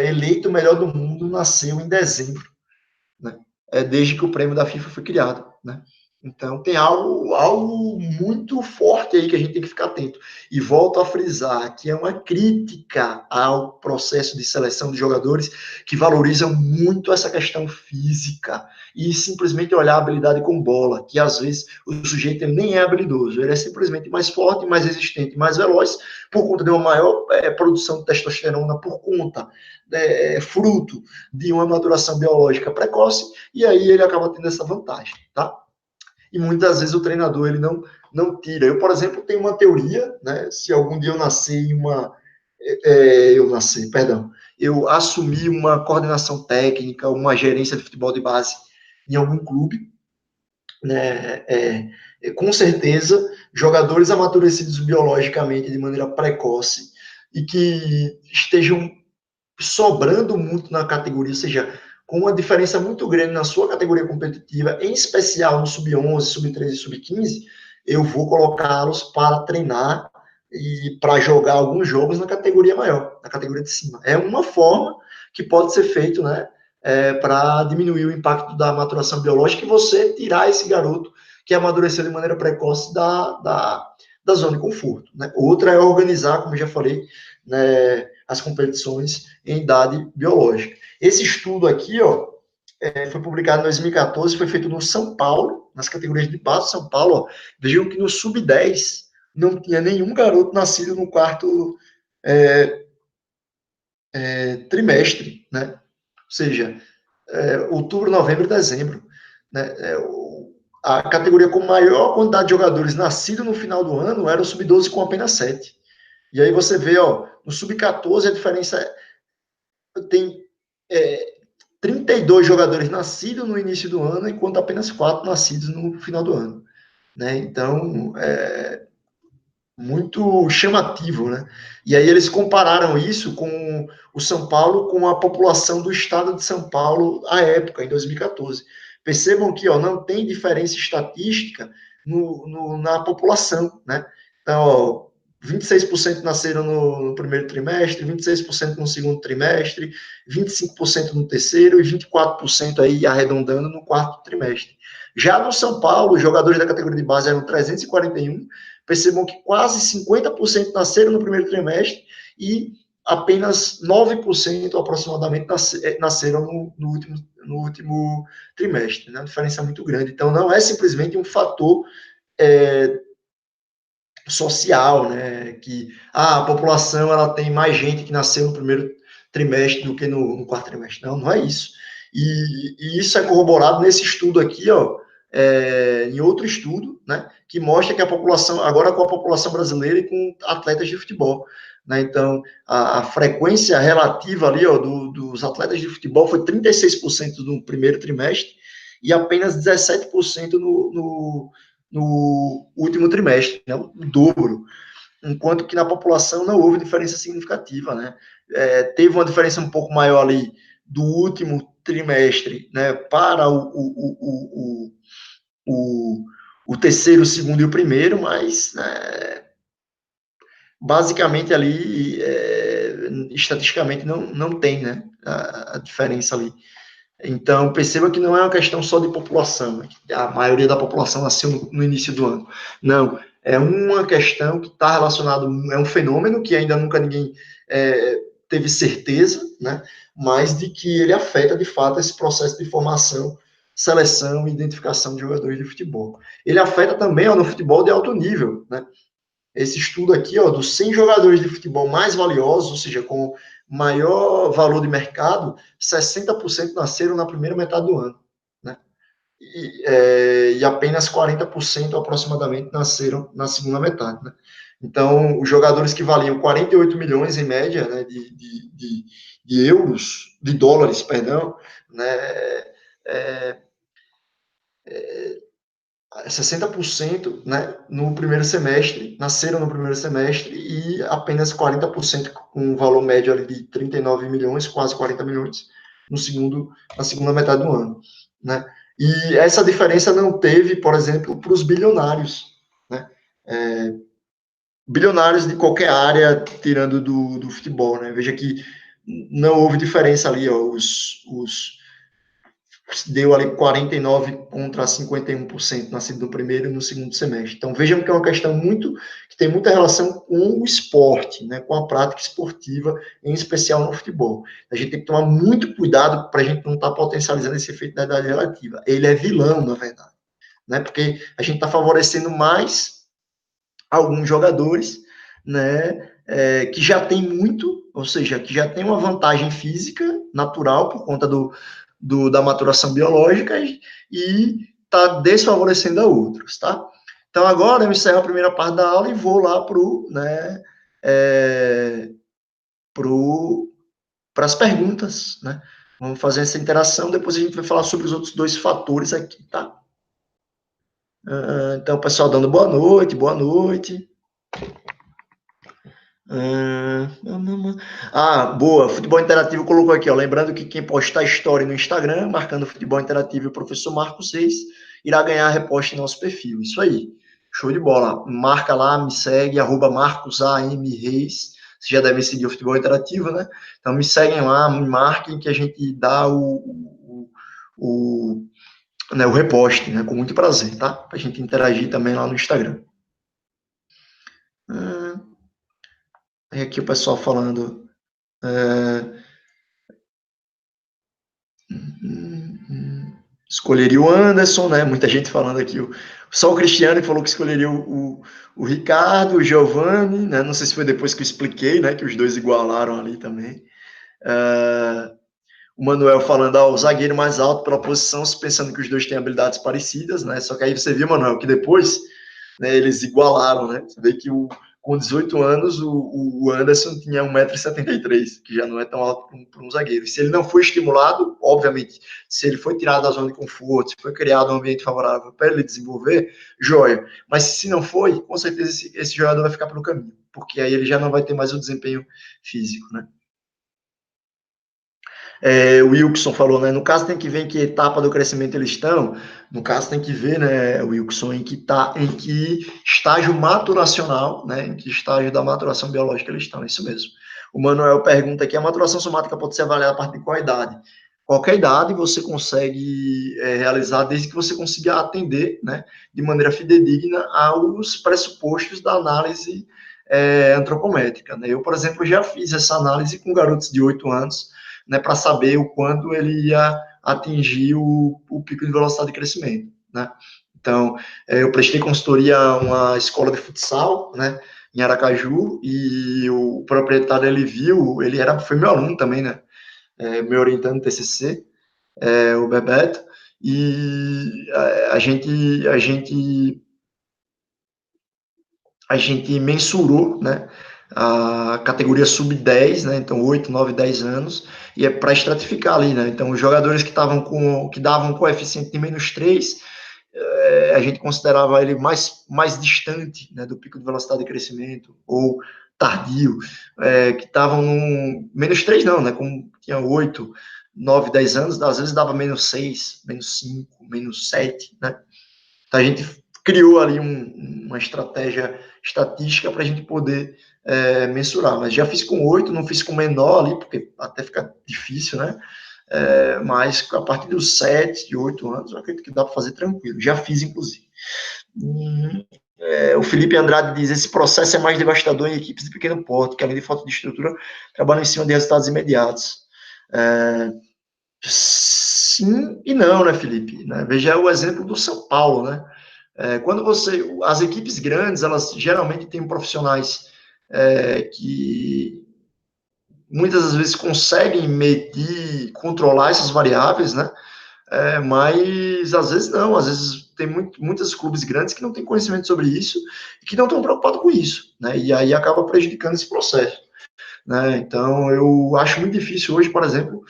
eleito o melhor do mundo nasceu em dezembro, né? Desde que o prêmio da FIFA foi criado, né? Então tem algo muito forte aí que a gente tem que ficar atento. E volto a frisar que é uma crítica ao processo de seleção de jogadores que valorizam muito essa questão física e simplesmente olhar a habilidade com bola, que às vezes o sujeito ele nem é habilidoso, ele é simplesmente mais forte, mais resistente, mais veloz, por conta de uma maior produção de testosterona, por conta, fruto de uma maturação biológica precoce, e aí ele acaba tendo essa vantagem, tá? E muitas vezes o treinador ele não tira. Eu, por exemplo, tenho uma teoria, né? Se algum dia eu nascer em uma, eu assumi uma coordenação técnica, uma gerência de futebol de base em algum clube, né? Com certeza, jogadores amadurecidos biologicamente de maneira precoce e que estejam sobrando muito na categoria, ou seja, com uma diferença muito grande na sua categoria competitiva, em especial no sub-11, sub-13 e sub-15, eu vou colocá-los para treinar e para jogar alguns jogos na categoria maior, na categoria de cima. É uma forma que pode ser feito, né, para diminuir o impacto da maturação biológica e você tirar esse garoto que amadureceu de maneira precoce da zona de conforto, né? Outra é organizar, como eu já falei, né, as competições em idade biológica. Esse estudo aqui, ó, foi publicado em 2014, foi feito no São Paulo, nas categorias de base de São Paulo. Ó, vejam que no sub-10 não tinha nenhum garoto nascido no quarto trimestre, né? Ou seja, outubro, novembro e dezembro, né? A categoria com maior quantidade de jogadores nascidos no final do ano era o sub-12 com apenas 7. E aí você vê, ó, no sub-14 a diferença tem 32 jogadores nascidos no início do ano, enquanto apenas 4 nascidos no final do ano, né? Então, muito chamativo, né? E aí eles compararam isso com o São Paulo, com a população do estado de São Paulo à época, em 2014. Percebam que, ó, não tem diferença estatística na população, né? Então, ó, 26% nasceram no primeiro trimestre, 26% no segundo trimestre, 25% no terceiro e 24% aí arredondando no quarto trimestre. Já no São Paulo, os jogadores da categoria de base eram 341, percebam que quase 50% nasceram no primeiro trimestre e apenas 9% aproximadamente nasceram no último trimestre, né? Uma diferença muito grande. Então, não é simplesmente um fator social, né? Que a população ela tem mais gente que nasceu no primeiro trimestre do que no quarto trimestre. Não, não é isso. E isso é corroborado nesse estudo aqui, ó, em outro estudo, né, que mostra que a população, agora com a população brasileira e com atletas de futebol, né, então a frequência relativa ali, ó, dos atletas de futebol foi 36% no primeiro trimestre e apenas 17% no último trimestre, né, o dobro, enquanto que na população não houve diferença significativa, né, teve uma diferença um pouco maior ali do último trimestre, né, para o terceiro, o segundo e o primeiro, mas, né, basicamente ali, estatisticamente, não tem, né, a diferença ali. Então, perceba que não é uma questão só de população, né, que a maioria da população nasceu no início do ano. Não, é uma questão que está relacionada, é um fenômeno que ainda nunca ninguém teve certeza, né, mas de que ele afeta, de fato, esse processo de formação, seleção e identificação de jogadores de futebol. Ele afeta também no futebol de alto nível, né? Esse estudo aqui, dos 100 jogadores de futebol mais valiosos, ou seja, com maior valor de mercado, 60% nasceram na primeira metade do ano, né? E apenas 40% aproximadamente nasceram na segunda metade, né? Então, os jogadores que valiam 48 milhões em média, né, de euros, de dólares, perdão, né, é, 60%, né, no primeiro semestre, nasceram no primeiro semestre, e apenas 40%, com um valor médio ali de 39 milhões, quase 40 milhões, na segunda metade do ano, né? E essa diferença não teve, por exemplo, para os bilionários, né? Bilionários de qualquer área, tirando do futebol, né? Veja que não houve diferença ali, deu ali 49 contra 51% nascido no primeiro e no segundo semestre. Então, vejam que é uma questão que tem muita relação com o esporte, né, com a prática esportiva, em especial no futebol. A gente tem que tomar muito cuidado para a gente não estar potencializando esse efeito da idade relativa. Ele é vilão, na verdade, né, porque a gente está favorecendo mais alguns jogadores, né, que já tem muito, ou seja, que já tem uma vantagem física natural por conta da maturação biológica, e está desfavorecendo a outros, tá? Então, agora eu encerro a primeira parte da aula e vou lá para as perguntas, né? Vamos fazer essa interação, depois a gente vai falar sobre os outros dois fatores aqui, tá? Então, o pessoal dando boa noite, boa noite. Boa, Futebol Interativo colocou aqui, lembrando que quem postar story no Instagram, marcando Futebol Interativo e o professor Marcos Reis, irá ganhar a reposta em nosso perfil. Isso aí, show de bola. Marca lá, me segue, @MarcosAMReis. Vocês já devem seguir o Futebol Interativo, né? Então me seguem lá, me marquem, que a gente dá o reposte, né? Com muito prazer, tá? Pra gente interagir também lá no Instagram. Aí aqui o pessoal falando. Escolheria o Anderson, né? Muita gente falando aqui. Só o Cristiano que falou que escolheria o Ricardo, o Giovanni, né? Não sei se foi depois que eu expliquei, né? Que os dois igualaram ali também. O Manuel falando, o zagueiro mais alto pela posição, pensando que os dois têm habilidades parecidas, né? Só que aí você viu, Manuel, que depois, né, eles igualaram, né? Você vê que com 18 anos, o Anderson tinha 1,73 m, que já não é tão alto para um zagueiro. Se ele não foi estimulado, obviamente, se ele foi tirado da zona de conforto, se foi criado um ambiente favorável para ele desenvolver, joia. Mas se não foi, com certeza esse jogador vai ficar pelo caminho, porque aí ele já não vai ter mais o desempenho físico, né? O Wilson falou, né? No caso, tem que ver em que etapa do crescimento eles estão. No caso, tem que ver, né, Wilson, em que estágio maturacional, né? Em que estágio da maturação biológica eles estão. Isso mesmo. O Manuel pergunta aqui: a maturação somática pode ser avaliada a partir de qual idade? Qualquer idade você consegue realizar, desde que você consiga atender, né, de maneira fidedigna aos pressupostos da análise antropométrica, né? Eu, por exemplo, já fiz essa análise com garotos de 8 anos, né, para saber o quando ele ia atingir o pico de velocidade de crescimento, né? Então, eu prestei consultoria a uma escola de futsal, né, em Aracaju, e o proprietário, foi meu aluno também, né, me orientando no TCC, o Bebeto, e a gente mensurou, né, a categoria sub-10, né, então 8, 9, 10 anos, e é para estratificar ali, né, então os jogadores que davam coeficiente de -3, a gente considerava ele mais distante, né, do pico de velocidade de crescimento, ou tardio, que estavam no -3 não, né, como tinha 8, 9, 10 anos, às vezes dava -6, -5, -7, né, então a gente criou ali uma estratégia estatística para a gente poder mensurar. Mas já fiz com 8, não fiz com menor ali, porque até fica difícil, né? Mas a partir dos 7, 8 anos, eu acredito que dá para fazer tranquilo. Já fiz, inclusive. O Felipe Andrade diz: esse processo é mais devastador em equipes de pequeno porte, que além de falta de estrutura, trabalham em cima de resultados imediatos. Sim e não, né, Felipe? Veja o exemplo do São Paulo, né? Quando as equipes grandes, elas geralmente têm profissionais que muitas das vezes conseguem medir, controlar essas variáveis, né? Mas às vezes não, às vezes tem muitos clubes grandes que não têm conhecimento sobre isso e que não estão preocupados com isso, né? E aí acaba prejudicando esse processo, né? Então eu acho muito difícil hoje, por exemplo,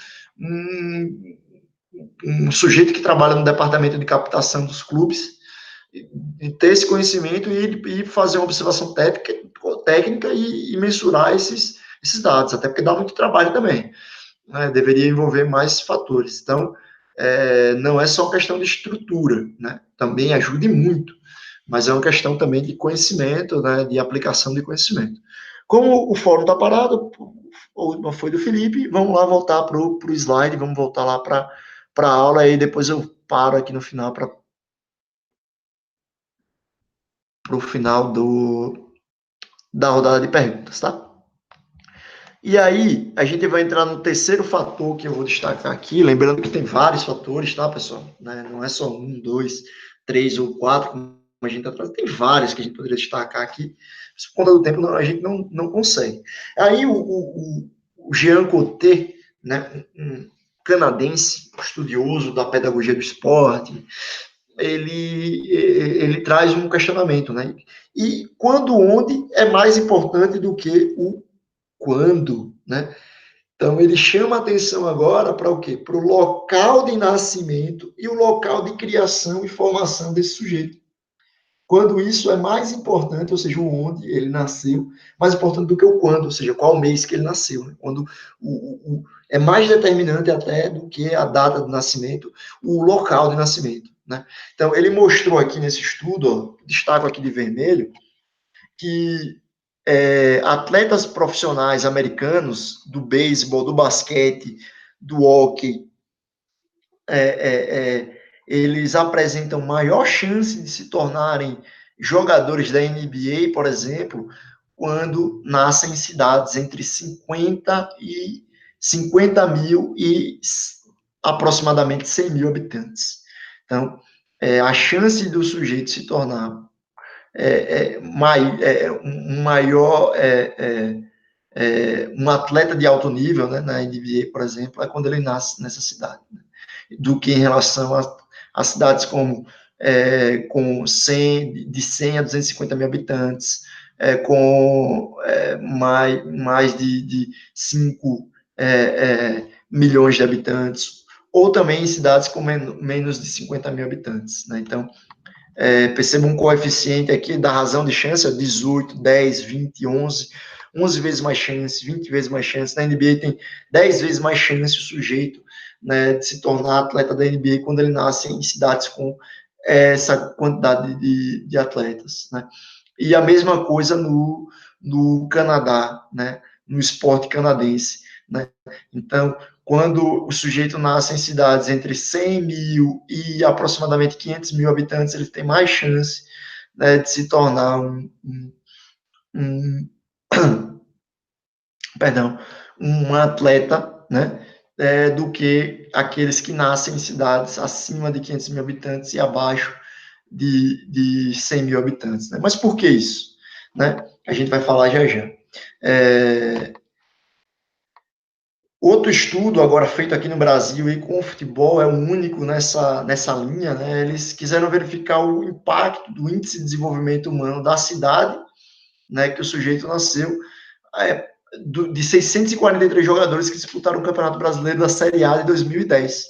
um sujeito que trabalha no departamento de captação dos clubes e ter esse conhecimento e fazer uma observação técnica e mensurar esses dados, até porque dá muito trabalho também, né? Deveria envolver mais fatores. Então, não é só questão de estrutura, né? Também ajude muito, mas é uma questão também de conhecimento, né? De aplicação de conhecimento. Como o fórum está parado, a última foi do Felipe, vamos lá voltar para o slide, vamos voltar lá para a aula, aí depois eu paro aqui no final para o final da rodada de perguntas, tá? E aí, a gente vai entrar no terceiro fator que eu vou destacar aqui, lembrando que tem vários fatores, tá, pessoal? Né? Não é só 1, 2, 3 ou 4, como a gente está trazendo, tem vários que a gente poderia destacar aqui, mas por conta do tempo a gente não consegue. Aí o Jean Coté, né, um canadense, estudioso da pedagogia do esporte, ele traz um questionamento, né? E quando, onde é mais importante do que o quando, né? Então, ele chama atenção agora para o quê? Para o local de nascimento e o local de criação e formação desse sujeito. Quando isso é mais importante, ou seja, o onde ele nasceu, mais importante do que o quando, ou seja, qual mês que ele nasceu. Né? Quando é mais determinante até do que a data de nascimento, o local de nascimento. Né? Então, ele mostrou aqui nesse estudo, ó, destaco aqui de vermelho, que atletas profissionais americanos do beisebol, do basquete, do hóquei, eles apresentam maior chance de se tornarem jogadores da NBA, por exemplo, quando nascem em cidades entre 50 mil e aproximadamente 100 mil habitantes. Então, a chance do sujeito se tornar um maior um atleta de alto nível, né, na NBA, por exemplo, é quando ele nasce nessa cidade, né, do que em relação a cidades como com 100, de 100 a 250 mil habitantes, com mais de 5 milhões de habitantes, ou também em cidades com menos de 50 mil habitantes. Né? Então, perceba um coeficiente aqui da razão de chance, 18, 10, 20, 11 vezes mais chance, 20 vezes mais chance. Na NBA tem 10 vezes mais chance o sujeito, né, de se tornar atleta da NBA quando ele nasce em cidades com essa quantidade de atletas. Né? E a mesma coisa no Canadá, né, no esporte canadense. Né? Então, quando o sujeito nasce em cidades entre 100 mil e aproximadamente 500 mil habitantes, ele tem mais chance, né, de se tornar um atleta, né, do que aqueles que nascem em cidades acima de 500 mil habitantes e abaixo de 100 mil habitantes. Né? Mas por que isso? Né? A gente vai falar já já. Outro estudo agora feito aqui no Brasil e com o futebol é o único nessa linha, né? Eles quiseram verificar o impacto do índice de desenvolvimento humano da cidade, né, que o sujeito nasceu, de 643 jogadores que disputaram o Campeonato Brasileiro da Série A de 2010.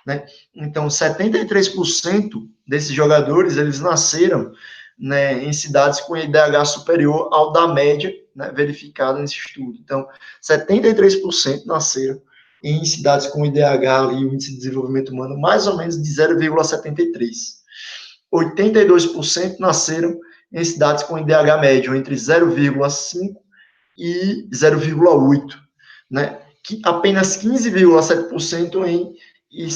Né? Então, 73% desses jogadores, eles nasceram, né, em cidades com IDH superior ao da média, né, verificada nesse estudo. Então, 73% nasceram em cidades com IDH, ali, o índice de desenvolvimento humano, mais ou menos de 0,73. 82% nasceram em cidades com IDH médio entre 0,5 e 0,8, né? Que apenas 15,7% em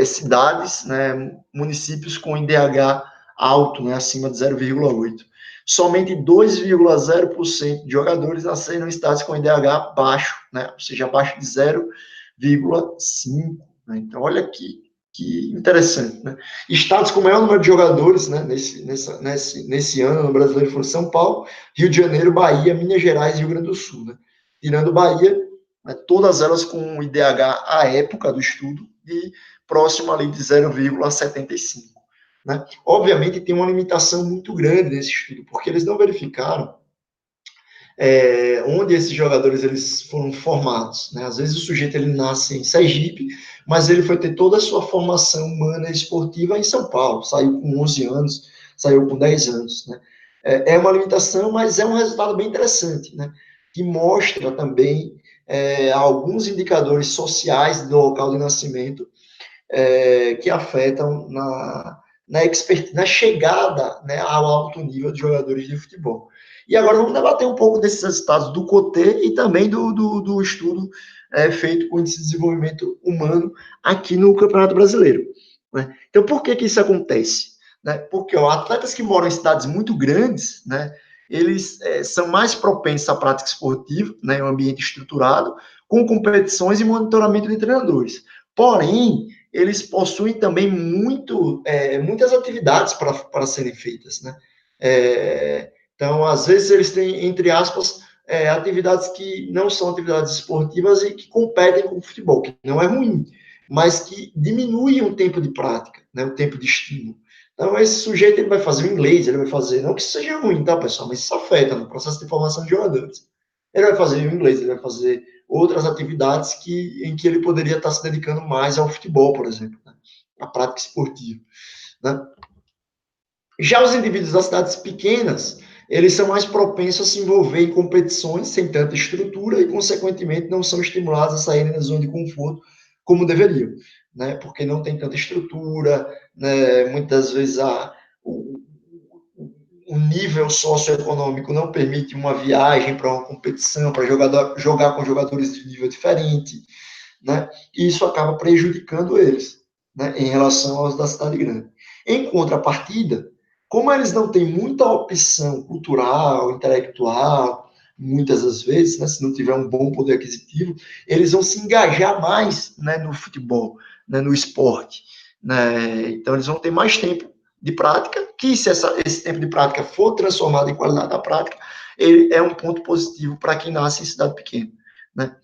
cidades, né, municípios com IDH alto, né, acima de 0,8. Somente 2,0% de jogadores nasceram em cidades com IDH baixo, né, ou seja, abaixo de 0,5. Né? Então, olha que interessante. Né? Estados com maior número de jogadores, né, nesse ano no brasileiro foram São Paulo, Rio de Janeiro, Bahia, Minas Gerais e Rio Grande do Sul. Né? Tirando Bahia, né, todas elas com IDH à época do estudo de próximo ali de 0,75. Né? Obviamente tem uma limitação muito grande nesse estudo, porque eles não verificaram onde esses jogadores eles foram formados. Né? Às vezes o sujeito ele nasce em Sergipe, mas ele foi ter toda a sua formação humana e esportiva em São Paulo, saiu com 11 anos, saiu com 10 anos. Né? É uma limitação, mas é um resultado bem interessante, né? Que mostra também alguns indicadores sociais do local de nascimento que afetam na chegada, né, ao alto nível de jogadores de futebol. E agora vamos debater um pouco desses resultados do COTE e também do estudo feito com o Índice de Desenvolvimento Humano aqui no Campeonato Brasileiro. Né? Então, por que isso acontece? Né? Porque atletas que moram em cidades muito grandes, né, eles são mais propensos à prática esportiva, né, em um ambiente estruturado, com competições e monitoramento de treinadores. Porém, eles possuem também muitas atividades para serem feitas, né? Então, às vezes, eles têm, entre aspas, atividades que não são atividades esportivas e que competem com o futebol, que não é ruim, mas que diminuem o tempo de prática, né? O tempo de estímulo. Então, esse sujeito ele vai fazer o inglês, ele vai fazer, não que isso seja ruim, tá, pessoal, mas isso afeta no processo de formação de jogadores. Ele vai fazer o inglês, ele vai fazer outras atividades em que ele poderia estar se dedicando mais ao futebol, por exemplo, né? A prática esportiva. Né? Já os indivíduos das cidades pequenas, eles são mais propensos a se envolver em competições sem tanta estrutura e, consequentemente, não são estimulados a saírem da zona de conforto como deveriam, né? Porque não tem tanta estrutura, né? Muitas vezes o nível socioeconômico não permite uma viagem para uma competição, para jogar com jogadores de nível diferente, né? E isso acaba prejudicando eles, né, em relação aos da cidade grande. Em contrapartida, como eles não têm muita opção cultural, intelectual, muitas das vezes, né, se não tiver um bom poder aquisitivo, eles vão se engajar mais, né, no futebol, né, no esporte. Né? Então, eles vão ter mais tempo de prática, que se esse tempo de prática for transformado em qualidade da prática, ele é um ponto positivo para quem nasce em cidade pequena. Né?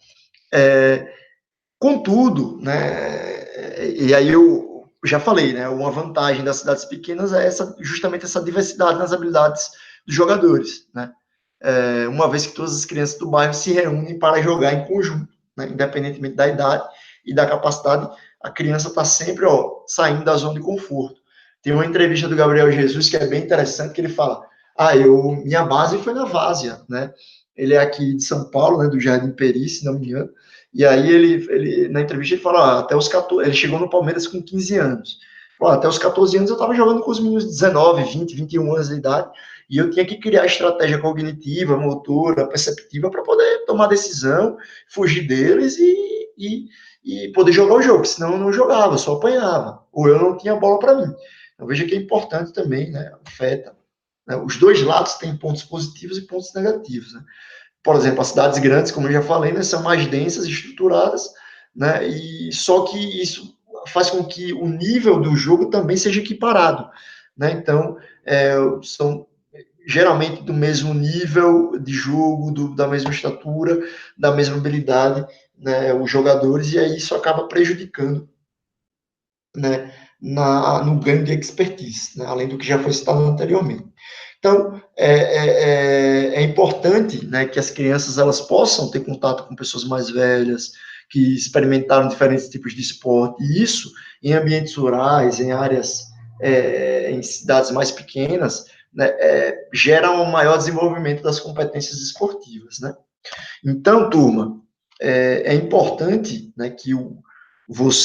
Contudo, né, e aí eu já falei, né, uma vantagem das cidades pequenas é justamente essa diversidade nas habilidades dos jogadores, né, uma vez que todas as crianças do bairro se reúnem para jogar em conjunto, né, independentemente da idade e da capacidade, a criança está sempre saindo da zona de conforto. Tem uma entrevista do Gabriel Jesus que é bem interessante, que ele fala, minha base foi na Várzea, né, ele é aqui de São Paulo, né, do Jardim Peri, se não me engano. E aí ele na entrevista ele fala, até os 14, ele chegou no Palmeiras com 15 anos. Até os 14 anos eu estava jogando com os meninos de 19, 20, 21 anos de idade, e eu tinha que criar estratégia cognitiva, motora, perceptiva para poder tomar decisão, fugir deles e poder jogar o jogo, senão eu não jogava, eu só apanhava, ou eu não tinha bola para mim. Então veja que é importante também, né, afeta. Né, os dois lados têm pontos positivos e pontos negativos, né. Por exemplo, as cidades grandes, como eu já falei, né, são mais densas, estruturadas, né, e só que isso faz com que o nível do jogo também seja equiparado. Né, então, são geralmente do mesmo nível de jogo, da mesma estatura, da mesma habilidade, né, os jogadores, e aí isso acaba prejudicando, né, no ganho de expertise, né, além do que já foi citado anteriormente. Então, é importante, né, que as crianças elas possam ter contato com pessoas mais velhas, que experimentaram diferentes tipos de esporte, e isso em ambientes rurais, em áreas, em cidades mais pequenas, né, gera um maior desenvolvimento das competências esportivas. Né? Então, turma, é importante, né, que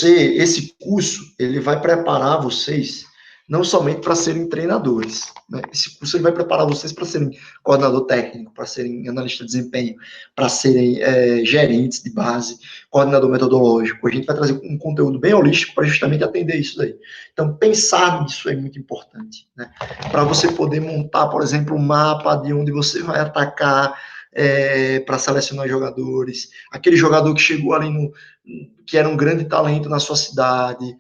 esse curso, ele vai preparar vocês, não somente para serem treinadores. Né? Esse curso ele vai preparar vocês para serem coordenador técnico, para serem analista de desempenho, para serem gerentes de base, coordenador metodológico. A gente vai trazer um conteúdo bem holístico para justamente atender isso daí. Então, pensar nisso é muito importante. Né? Para você poder montar, por exemplo, um mapa de onde você vai atacar, para selecionar jogadores, aquele jogador que chegou ali que era um grande talento na sua cidade.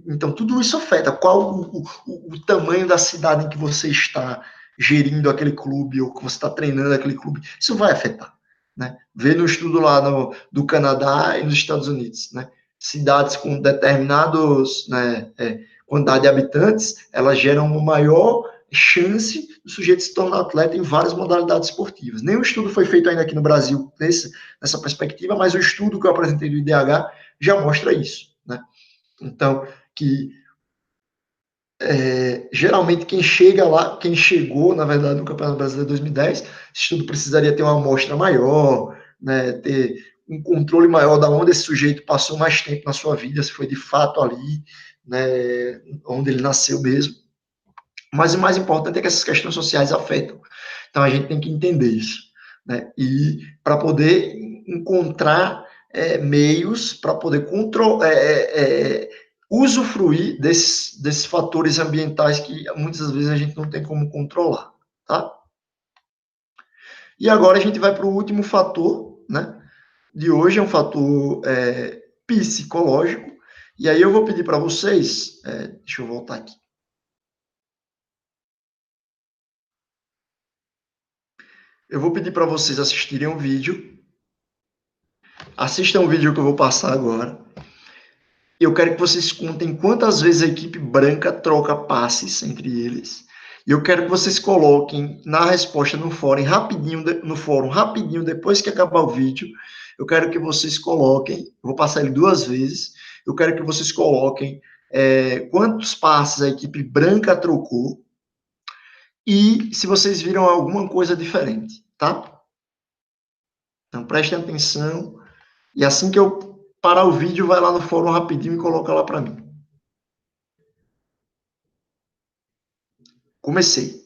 Então, tudo isso afeta. Qual o tamanho da cidade em que você está gerindo aquele clube ou que você está treinando aquele clube? Isso vai afetar. Né? Vê no estudo lá do Canadá e nos Estados Unidos. Né? Cidades com determinados quantidade de habitantes, elas geram uma maior chance do sujeito se tornar atleta em várias modalidades esportivas. Nenhum estudo foi feito ainda aqui no Brasil nessa perspectiva, mas o estudo que eu apresentei do IDH já mostra isso. Né? Então, que geralmente quem chega lá, quem chegou, na verdade, no Campeonato Brasileiro de 2010, esse estudo precisaria ter uma amostra maior, né, ter um controle maior da onde esse sujeito passou mais tempo na sua vida, se foi de fato ali, né, onde ele nasceu mesmo. Mas o mais importante é que essas questões sociais afetam. Então a gente tem que entender isso. Né? E para poder encontrar meios para poder usufruir desses fatores ambientais que muitas vezes a gente não tem como controlar. Tá? E agora a gente vai para o último fator, né? De hoje, é um fator psicológico. E aí eu vou pedir para vocês, deixa eu voltar aqui. Eu vou pedir para vocês assistirem um vídeo. Assistam o vídeo que eu vou passar agora. Eu quero que vocês contem quantas vezes a equipe branca troca passes entre eles. E eu quero que vocês coloquem na resposta no fórum rapidinho, depois que acabar o vídeo. Eu quero que vocês coloquem, eu vou passar ele 2 vezes. Eu quero que vocês coloquem quantos passes a equipe branca trocou e se vocês viram alguma coisa diferente, tá? Então prestem atenção. E assim que eu parar o vídeo, vai lá no fórum rapidinho e coloca lá para mim. Comecei.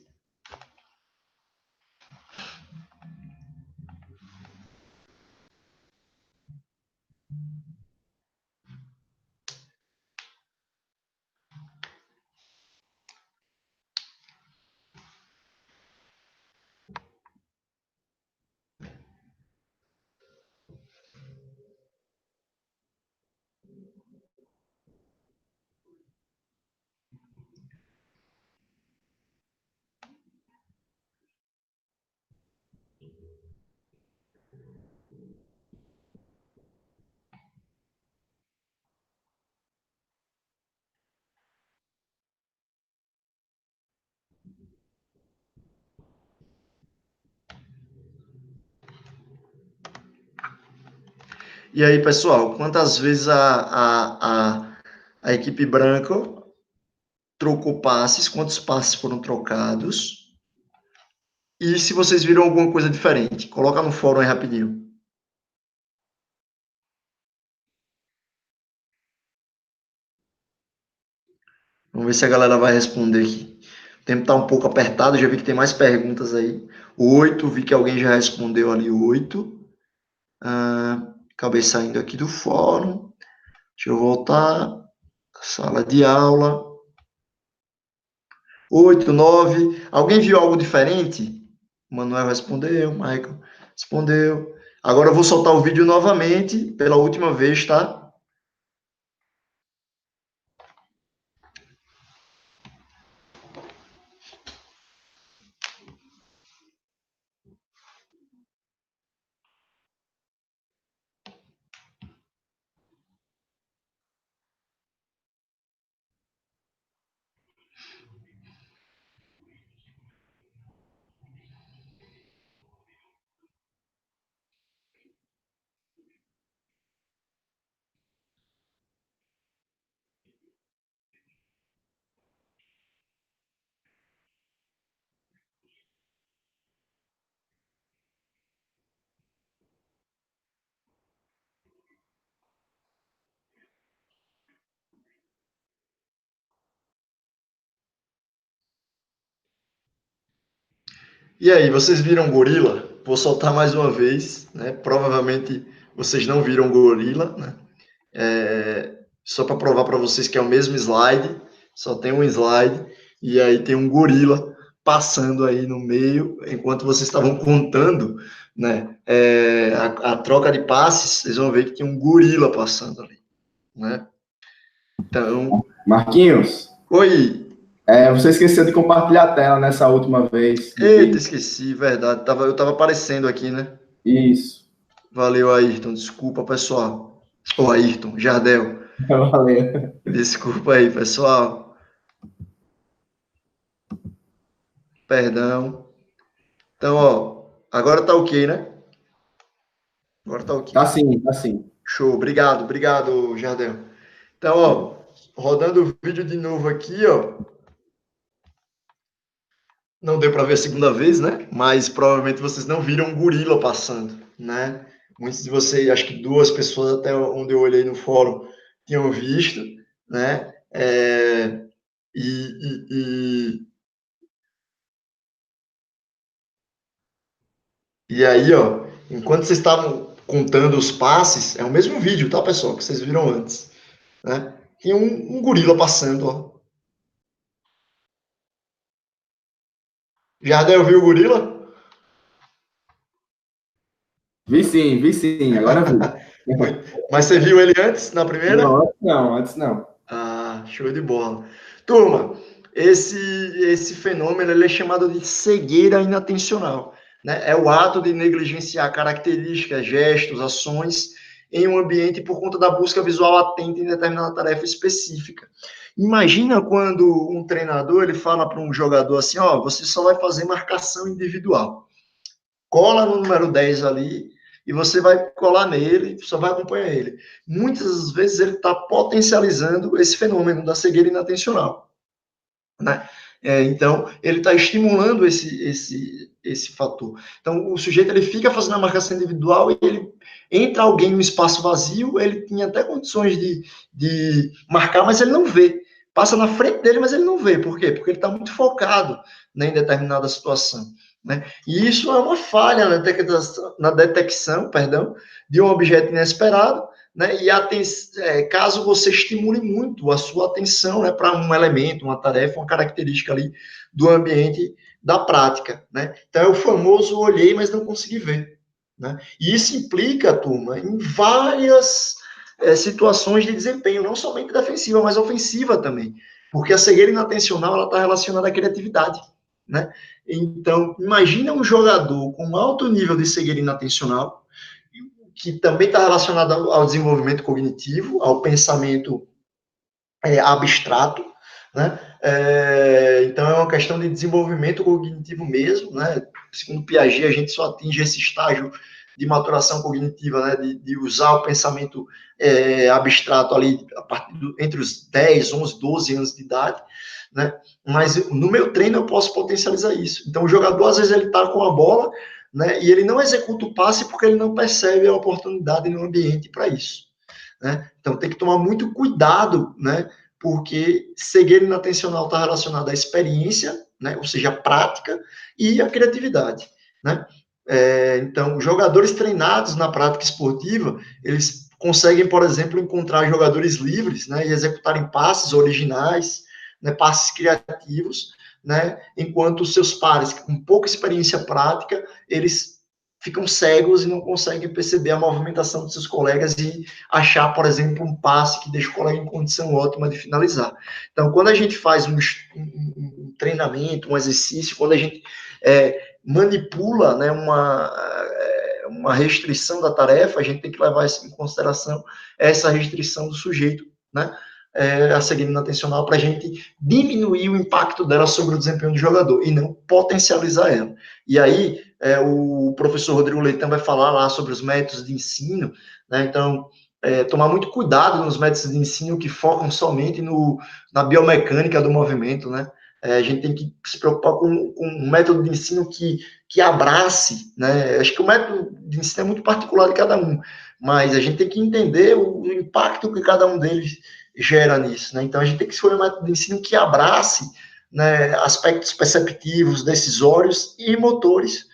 E aí, pessoal, quantas vezes a equipe branca trocou passes? Quantos passes foram trocados? E se vocês viram alguma coisa diferente? Coloca no fórum aí rapidinho. Vamos ver se a galera vai responder aqui. O tempo está um pouco apertado, já vi que tem mais perguntas aí. 8, vi que alguém já respondeu ali 8. Acabei saindo aqui do fórum. Deixa eu voltar. Sala de aula. 8, 9. Alguém viu algo diferente? O Manuel respondeu, o Michael respondeu. Agora eu vou soltar o vídeo novamente, pela última vez, tá? E aí, vocês viram gorila? Vou soltar mais uma vez, né? Provavelmente vocês não viram gorila, né? Só para provar para vocês que é o mesmo slide, só tem um slide, e aí tem um gorila passando aí no meio, enquanto vocês estavam contando, né? A troca de passes, vocês vão ver que tem um gorila passando ali, né? Então, Marquinhos, oi! você esqueceu de compartilhar a tela nessa última vez do Eita, vídeo. esqueci, verdade. Eu tava aparecendo aqui, né? Isso. Valeu, Ayrton. Desculpa, pessoal. Ô, Ayrton, Jardel. Valeu. Desculpa aí, pessoal. Perdão. Então, ó, agora tá ok, né? Agora tá ok. Tá sim, tá sim. Show. Obrigado, Jardel. Então, ó, rodando o vídeo de novo aqui, ó. Não deu para ver a segunda vez, né? Mas provavelmente vocês não viram um gorila passando, né? Muitos de vocês, acho que 2 pessoas até onde eu olhei no fórum, tinham visto, né? E aí, ó, enquanto vocês estavam contando os passes, é o mesmo vídeo, tá, pessoal, que vocês viram antes, né? Tinha um gorila passando, ó. Jardel viu o gorila? Vi sim, agora vi. Mas você viu ele antes, na primeira? Antes não. Ah, show de bola. Turma, esse fenômeno ele é chamado de cegueira inatencional, né? É o ato de negligenciar características, gestos, ações em um ambiente por conta da busca visual atenta em determinada tarefa específica. Imagina quando um treinador ele fala para um jogador assim, ó, você só vai fazer marcação individual. Cola no número 10 ali e você vai colar nele, só vai acompanhar ele. Muitas vezes ele está potencializando esse fenômeno da cegueira inatencional, né? Então, ele está estimulando esse fator. Então, o sujeito ele fica fazendo a marcação individual e ele entra alguém no espaço vazio, ele tinha até condições de marcar, mas ele não vê. Passa na frente dele, mas ele não vê. Por quê? Porque ele está muito focado, né, em determinada situação. Né? E isso é uma falha na detecção, de um objeto inesperado, né? E caso você estimule muito a sua atenção, né, para um elemento, uma tarefa, uma característica ali do ambiente da prática, né? Então é o famoso olhei, mas não consegui ver, né? E isso implica, turma, em várias situações de desempenho, não somente defensiva, mas ofensiva também, porque a cegueira inatencional ela está relacionada à criatividade, né? Então, imagina um jogador com alto nível de cegueira inatencional, que também está relacionado ao desenvolvimento cognitivo, ao pensamento abstrato, né? Então, é uma questão de desenvolvimento cognitivo mesmo, né? Segundo Piaget, a gente só atinge esse estágio de maturação cognitiva, né? De usar o pensamento abstrato ali entre os 10, 11, 12 anos de idade, né? Mas no meu treino eu posso potencializar isso. Então, o jogador, às vezes, ele está com a bola, né? E ele não executa o passe porque ele não percebe a oportunidade no ambiente para isso, né? Então, tem que tomar muito cuidado, né? Porque cegueira inatencional está relacionada à experiência, né? Ou seja, a prática e a criatividade, né? Então, jogadores treinados na prática esportiva, eles conseguem, por exemplo, encontrar jogadores livres, né? E executarem passes originais, né? Passes criativos, né? Enquanto os seus pares, com pouca experiência prática, eles ficam cegos e não conseguem perceber a movimentação dos seus colegas e achar, por exemplo, um passe que deixa o colega em condição ótima de finalizar. Então, quando a gente faz um treinamento, um exercício, quando a gente manipula, né, uma restrição da tarefa, a gente tem que levar isso em consideração, essa restrição do sujeito, né, a cegueira inatencional, para a gente diminuir o impacto dela sobre o desempenho do jogador e não potencializar ela. E aí, o professor Rodrigo Leitão vai falar lá sobre os métodos de ensino, né? Então, tomar muito cuidado nos métodos de ensino que focam somente na biomecânica do movimento, né? A gente tem que se preocupar com um método de ensino que abrace, né? Acho que o método de ensino é muito particular de cada um, mas a gente tem que entender o impacto que cada um deles gera nisso, né? Então, a gente tem que escolher um método de ensino que abrace né, aspectos perceptivos, decisórios e motores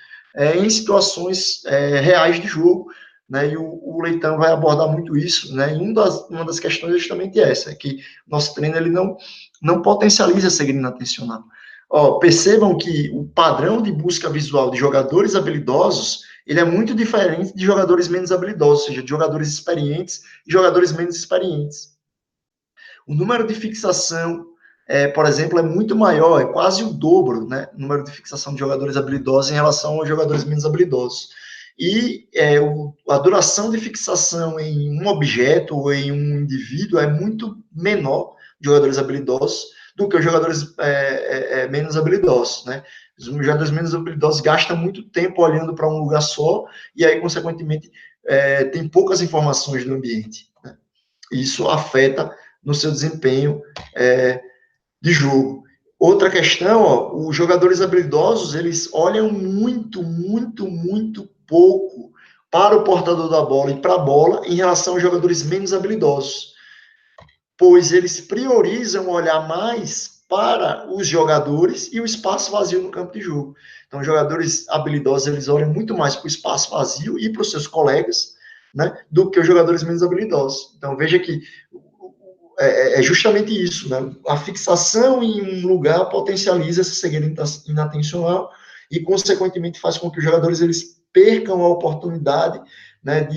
em situações reais de jogo, né, e o Leitão vai abordar muito isso, né, e uma das questões é justamente essa, é que nosso treino ele não potencializa a segredina atencional. Ó, percebam que o padrão de busca visual de jogadores habilidosos, ele é muito diferente de jogadores menos habilidosos, ou seja, de jogadores experientes e jogadores menos experientes. O número de fixação, por exemplo, é muito maior, é quase o dobro, né? O número de fixação de jogadores habilidosos em relação aos jogadores menos habilidosos. E a duração de fixação em um objeto ou em um indivíduo é muito menor de jogadores habilidosos do que os jogadores menos habilidosos, né? Os jogadores menos habilidosos gastam muito tempo olhando para um lugar só e aí, consequentemente, tem poucas informações do ambiente, né? Isso afeta no seu desempenho de jogo. Outra questão, ó, os jogadores habilidosos, eles olham muito, muito, muito pouco para o portador da bola e para a bola em relação aos jogadores menos habilidosos, pois eles priorizam olhar mais para os jogadores e o espaço vazio no campo de jogo. Então, os jogadores habilidosos, eles olham muito mais para o espaço vazio e para os seus colegas, né, do que os jogadores menos habilidosos. Então, veja que é justamente isso, né? A fixação em um lugar potencializa essa cegueira inatencional e, consequentemente, faz com que os jogadores eles percam a oportunidade, né,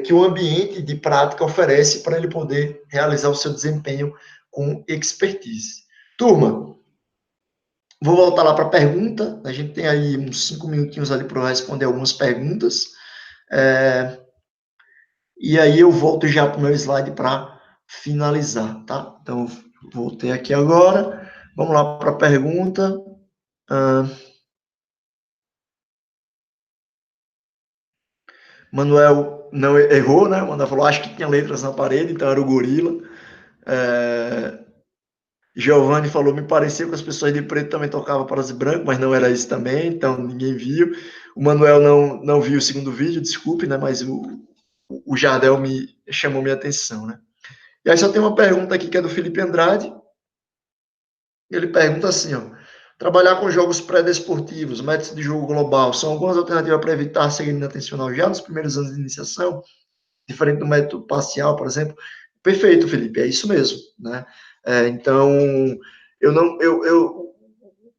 que o ambiente de prática oferece para ele poder realizar o seu desempenho com expertise. Turma, vou voltar lá para a pergunta. A gente tem aí uns 5 minutinhos ali para responder algumas perguntas. E aí eu volto já para o meu slide para finalizar, tá? Então, voltei aqui agora. Vamos lá para a pergunta. Manuel não errou, né? O Manuel falou, acho que tinha letras na parede, então era o gorila. Giovanni falou, me parecia que as pessoas de preto também tocavam para os brancos, mas não era isso também, então ninguém viu. O Manuel não viu o segundo vídeo, desculpe, né? Mas o Jardel chamou minha atenção, né? E aí só tem uma pergunta aqui que é do Felipe Andrade. Ele pergunta assim, ó, trabalhar com jogos pré-desportivos, métodos de jogo global, são algumas alternativas para evitar segredo atencional já nos primeiros anos de iniciação, diferente do método parcial, por exemplo? Perfeito, Felipe, é isso mesmo, né? Então,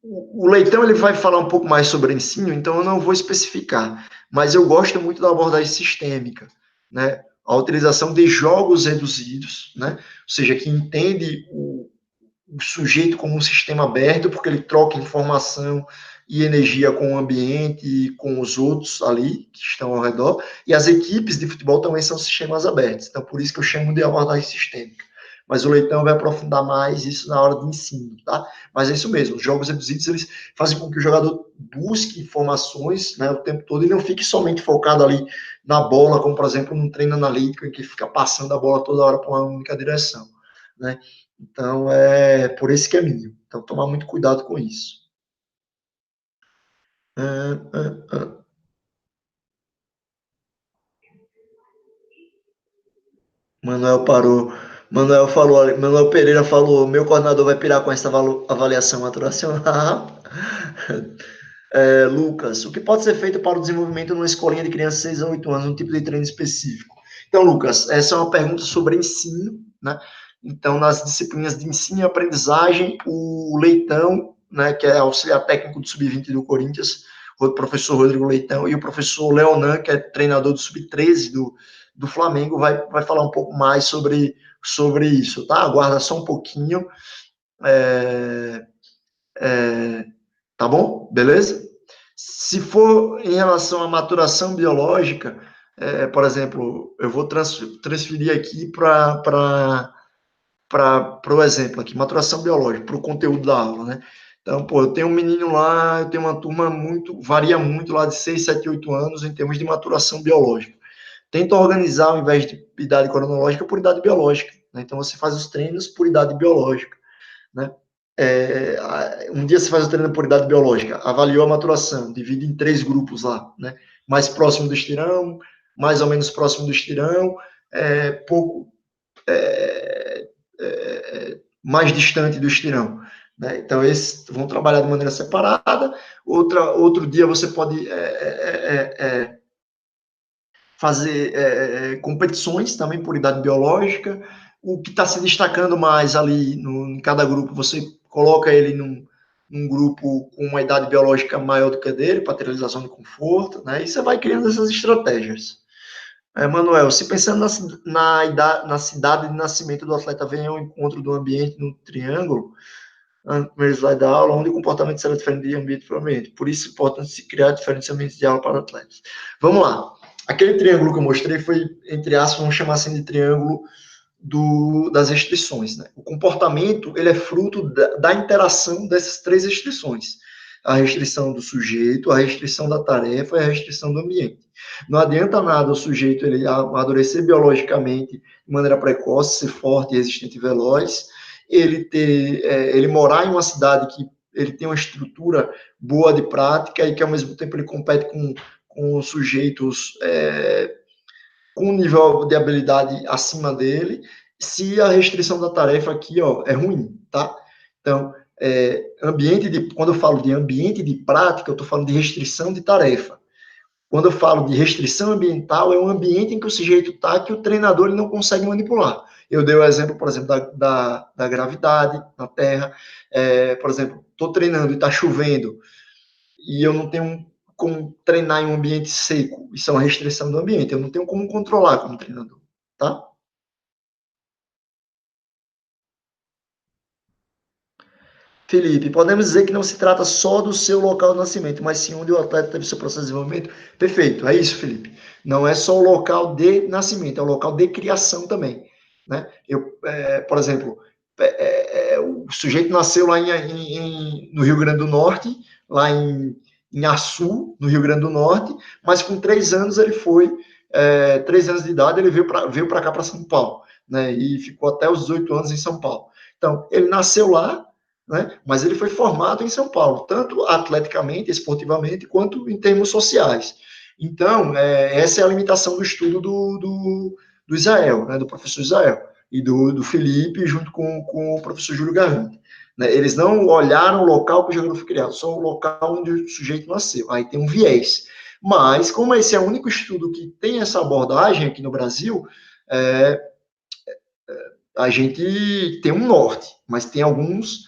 o Leitão ele vai falar um pouco mais sobre ensino, então eu não vou especificar, mas eu gosto muito da abordagem sistêmica, né? A utilização de jogos reduzidos, né? Ou seja, que entende o sujeito como um sistema aberto, porque ele troca informação e energia com o ambiente e com os outros ali que estão ao redor, e as equipes de futebol também são sistemas abertos, então por isso que eu chamo de abordagem sistêmica. Mas o Leitão vai aprofundar mais isso na hora do ensino, tá? Mas é isso mesmo, os jogos reduzidos, eles fazem com que o jogador busque informações, né, o tempo todo e não fique somente focado ali na bola, como, por exemplo, num treino analítico em que fica passando a bola toda hora para uma única direção, né? Então, é por esse caminho. Então, tomar muito cuidado com isso. Manuel parou. Manuel Pereira falou, meu coordenador vai pirar com essa avaliação maturacional. Lucas, o que pode ser feito para o desenvolvimento numa escolinha de crianças de 6 a 8 anos, um tipo de treino específico? Então, Lucas, essa é uma pergunta sobre ensino, né? Então, nas disciplinas de ensino e aprendizagem, o Leitão, né, que é auxiliar técnico do Sub-20 do Corinthians, o professor Rodrigo Leitão, e o professor Leonan, que é treinador do Sub-13 do Flamengo, vai falar um pouco mais sobre isso, tá? Aguarda só um pouquinho. Tá bom? Beleza? Se for em relação à maturação biológica, por exemplo, eu vou transferir aqui para o exemplo aqui, maturação biológica, para o conteúdo da aula, né? Então, eu tenho um menino lá, eu tenho uma turma varia muito lá de 6, 7, 8 anos em termos de maturação biológica. Tenta organizar, ao invés de idade cronológica, por idade biológica, né? Então, você faz os treinos por idade biológica, né? Um dia você faz o treino por idade biológica, avaliou a maturação, divide em 3 grupos lá, né? Mais próximo do estirão, mais ou menos próximo do estirão, pouco mais distante do estirão, né? Então, esses vão trabalhar de maneira separada. Outro dia você pode fazer competições também por idade biológica. O que está se destacando mais ali em cada grupo, você coloca ele num grupo com uma idade biológica maior do que a dele, para ter realização de conforto, né? E você vai criando essas estratégias. Manuel, se pensando na cidade de nascimento do atleta vem ao encontro do ambiente no triângulo, no primeiro slide da aula, onde o comportamento será diferente de ambiente para ambiente. Por isso é importante se criar diferentes ambientes de aula para atletas. Vamos lá. Aquele triângulo que eu mostrei foi, entre aspas, vamos chamar assim de triângulo das restrições, né? O comportamento, ele é fruto da interação dessas três restrições. A restrição do sujeito, a restrição da tarefa e a restrição do ambiente. Não adianta nada o sujeito ele amadurecer biologicamente de maneira precoce, ser forte, resistente e veloz, ele morar em uma cidade que ele tem uma estrutura boa de prática e que, ao mesmo tempo, ele compete com sujeitos com um nível de habilidade acima dele, se a restrição da tarefa aqui, ó, é ruim, tá? Então, quando eu falo de ambiente de prática, eu estou falando de restrição de tarefa. Quando eu falo de restrição ambiental, é um ambiente em que o sujeito está que o treinador ele não consegue manipular. Eu dei o exemplo, por exemplo, da gravidade na Terra. Por exemplo, estou treinando e está chovendo, e eu não tenho como treinar em um ambiente seco. Isso é uma restrição do ambiente. Eu não tenho como controlar como treinador, tá? Felipe, podemos dizer que não se trata só do seu local de nascimento, mas sim onde o atleta teve seu processo de desenvolvimento? Perfeito, é isso, Felipe. Não é só o local de nascimento, é o local de criação também, né? Por exemplo, o sujeito nasceu lá no Rio Grande do Norte, lá em Açu, no Rio Grande do Norte, mas com 3 anos ele foi, 3 anos de idade, ele veio para cá, para São Paulo, né? E ficou até os 18 anos em São Paulo. Então, ele nasceu lá, né? Mas ele foi formado em São Paulo, tanto atleticamente, esportivamente, quanto em termos sociais. Então, essa é a limitação do estudo do Israel, né? Do professor Israel, e do Felipe, junto com o professor Júlio Garante. Né? Eles não olharam o local que o jogador foi criado, só o local onde o sujeito nasceu. Aí tem um viés. Mas, como esse é o único estudo que tem essa abordagem aqui no Brasil, a gente tem um norte, mas tem algumas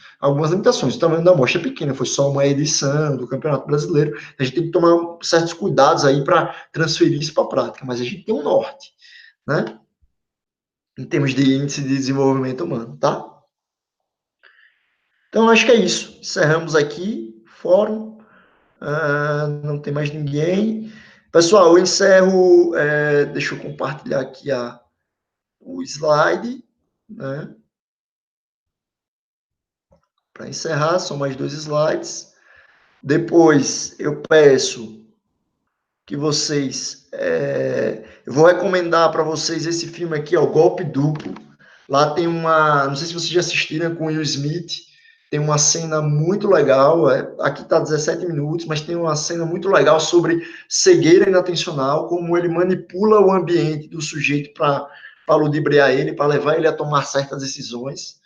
limitações. O tamanho da amostra é pequena, foi só uma edição do Campeonato Brasileiro. A gente tem que tomar certos cuidados aí para transferir isso para a prática, mas a gente tem um norte, né? Em termos de índice de desenvolvimento humano, tá? Então, acho que é isso. Encerramos aqui o fórum. Não tem mais ninguém. Pessoal, eu encerro. Deixa eu compartilhar aqui o slide, né? Para encerrar, são mais 2 slides. Depois, eu peço que vocês... eu vou recomendar para vocês esse filme aqui, ó, Golpe Duplo. Lá tem não sei se vocês já assistiram, com o Will Smith. Tem uma cena muito legal. Aqui está 17 minutos, mas tem uma cena muito legal sobre cegueira inatencional, como ele manipula o ambiente do sujeito para ludibriar ele, para levar ele a tomar certas decisões,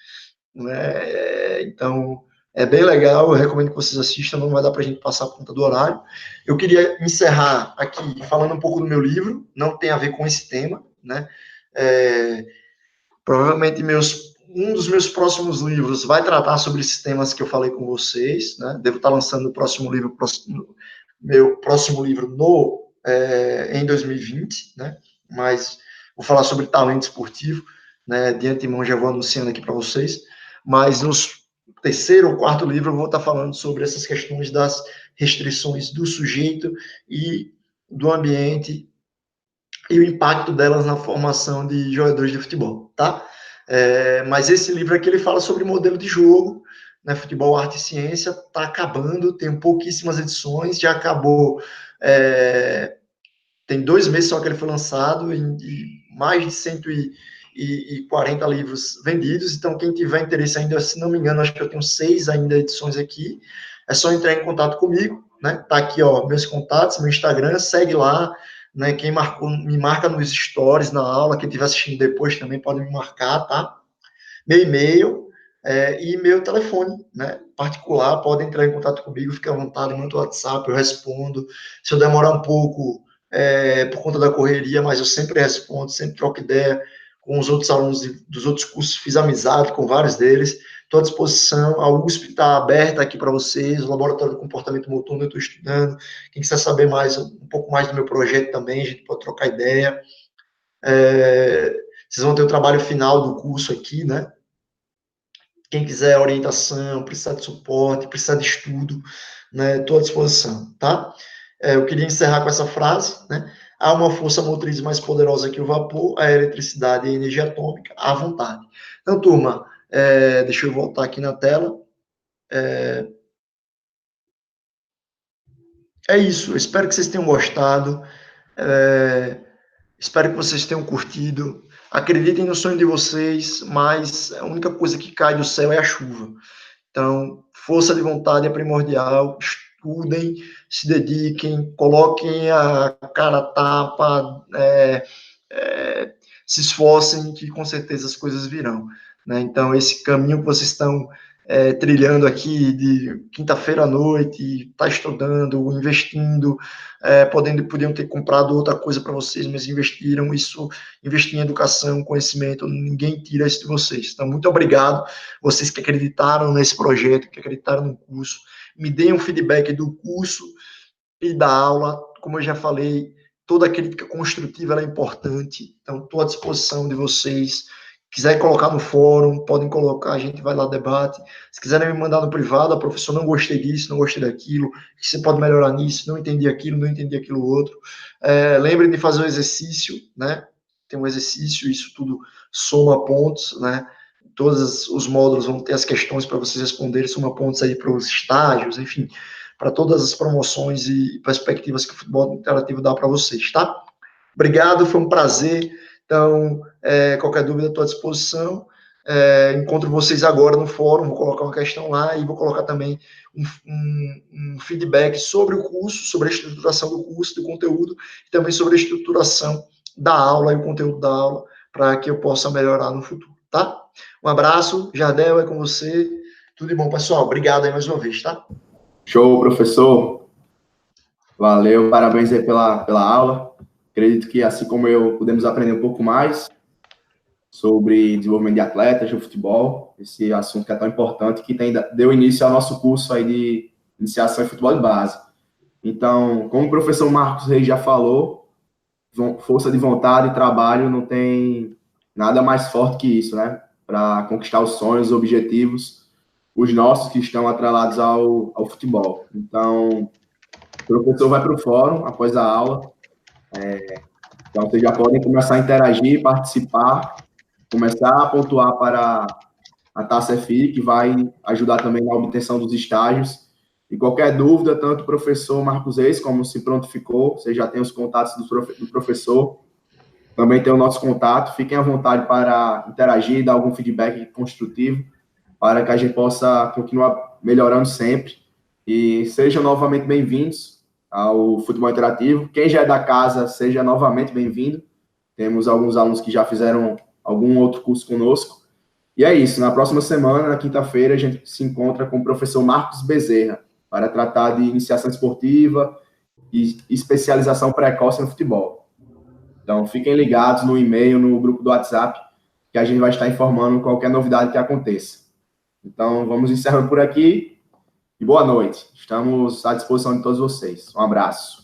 né? Então, é bem legal, eu recomendo que vocês assistam, não vai dar para a gente passar a conta do horário. Eu queria encerrar aqui falando um pouco do meu livro, não tem a ver com esse tema, né? Provavelmente um dos meus próximos livros vai tratar sobre esses temas que eu falei com vocês, né? Devo estar lançando o meu próximo livro em 2020, né? Mas vou falar sobre talento esportivo, né? De antemão já vou anunciando aqui para vocês. Mas nos terceiro ou quarto livro eu vou estar falando sobre essas questões das restrições do sujeito e do ambiente e o impacto delas na formação de jogadores de futebol, tá? Mas esse livro aqui, ele fala sobre modelo de jogo, né? Futebol, Arte e Ciência, está acabando, tem pouquíssimas edições, já acabou, tem 2 meses só que ele foi lançado, e mais de 140 livros vendidos, então quem tiver interesse ainda, se não me engano, acho que eu tenho 6 ainda edições aqui, é só entrar em contato comigo, né? Tá aqui, ó, meus contatos, meu Instagram, segue lá, né? Quem me marca nos stories na aula, quem estiver assistindo depois também pode me marcar, tá? Meu e-mail, E meu telefone, né, particular, pode entrar em contato comigo, fique à vontade, manda o WhatsApp, eu respondo. Se eu demorar um pouco, por conta da correria, mas eu sempre respondo, sempre troco ideia com os outros alunos dos outros cursos, fiz amizade com vários deles, estou à disposição, a USP está aberta aqui para vocês, o Laboratório de Comportamento Motor, eu estou estudando, quem quiser saber mais, um pouco mais do meu projeto também, a gente pode trocar ideia. Vocês vão ter o trabalho final do curso aqui, né? Quem quiser orientação, precisar de suporte, precisar de estudo, né? Estou à disposição, tá? Eu queria encerrar com essa frase, né? Há uma força motriz mais poderosa que o vapor, a eletricidade e a energia atômica, à vontade. Então, turma, deixa eu voltar aqui na tela. É isso, eu espero que vocês tenham gostado, espero que vocês tenham curtido. Acreditem no sonho de vocês, mas a única coisa que cai do céu é a chuva. Então, força de vontade é primordial, estudem, se dediquem, coloquem a cara a tapa, se esforcem, que com certeza as coisas virão. Né? Então, esse caminho que vocês estão trilhando aqui de quinta-feira à noite, está estudando, investindo, podiam ter comprado outra coisa para vocês, mas investiram isso, investir em educação, conhecimento, ninguém tira isso de vocês. Então, muito obrigado, vocês que acreditaram nesse projeto, que acreditaram no curso, me deem um feedback do curso e da aula, como eu já falei, toda crítica construtiva é importante, então estou à disposição de vocês. Quiser colocar no fórum, podem colocar, a gente vai lá debate. Se quiserem me mandar no privado, professor, não gostei disso, não gostei daquilo, você pode melhorar nisso, não entendi aquilo, não entendi aquilo outro. Lembrem de fazer o exercício, né? Tem um exercício, isso tudo soma pontos, né? Todos os módulos vão ter as questões para vocês responderem, soma pontos aí para os estágios, enfim, para todas as promoções e perspectivas que o futebol interativo dá para vocês, tá? Obrigado, foi um prazer. Então, qualquer dúvida, estou à disposição. Encontro vocês agora no fórum, vou colocar uma questão lá e vou colocar também um feedback sobre o curso, sobre a estruturação do curso, do conteúdo, e também sobre a estruturação da aula e o conteúdo da aula, para que eu possa melhorar no futuro, tá? Um abraço, Jardel, é com você. Tudo de bom, pessoal. Obrigado aí mais uma vez, tá? Show, professor. Valeu, parabéns aí pela aula. Acredito que, assim como eu, podemos aprender um pouco mais sobre desenvolvimento de atletas, de futebol, esse assunto que é tão importante, que deu início ao nosso curso aí de iniciação em futebol de base. Então, como o professor Marcos Reis já falou, força de vontade e trabalho não tem nada mais forte que isso, né? Para conquistar os sonhos, os objetivos, os nossos que estão atrelados ao futebol. Então, o professor vai para o fórum após a aula. Então, vocês já podem começar a interagir, participar, começar a pontuar para a Taça FI, que vai ajudar também na obtenção dos estágios. E qualquer dúvida, tanto o professor Marcos Reis, como se prontificou, vocês já têm os contatos do professor, também tem o nosso contato. Fiquem à vontade para interagir, dar algum feedback construtivo, para que a gente possa continuar melhorando sempre. E sejam novamente bem-vindos ao Futebol Interativo. Quem já é da casa, seja novamente bem-vindo. Temos alguns alunos que já fizeram algum outro curso conosco. E é isso, na próxima semana, na quinta-feira, a gente se encontra com o professor Marcos Bezerra, para tratar de iniciação esportiva e especialização precoce no futebol. Então, fiquem ligados no e-mail, no grupo do WhatsApp, que a gente vai estar informando qualquer novidade que aconteça. Então, vamos encerrando por aqui e boa noite. Estamos à disposição de todos vocês. Um abraço.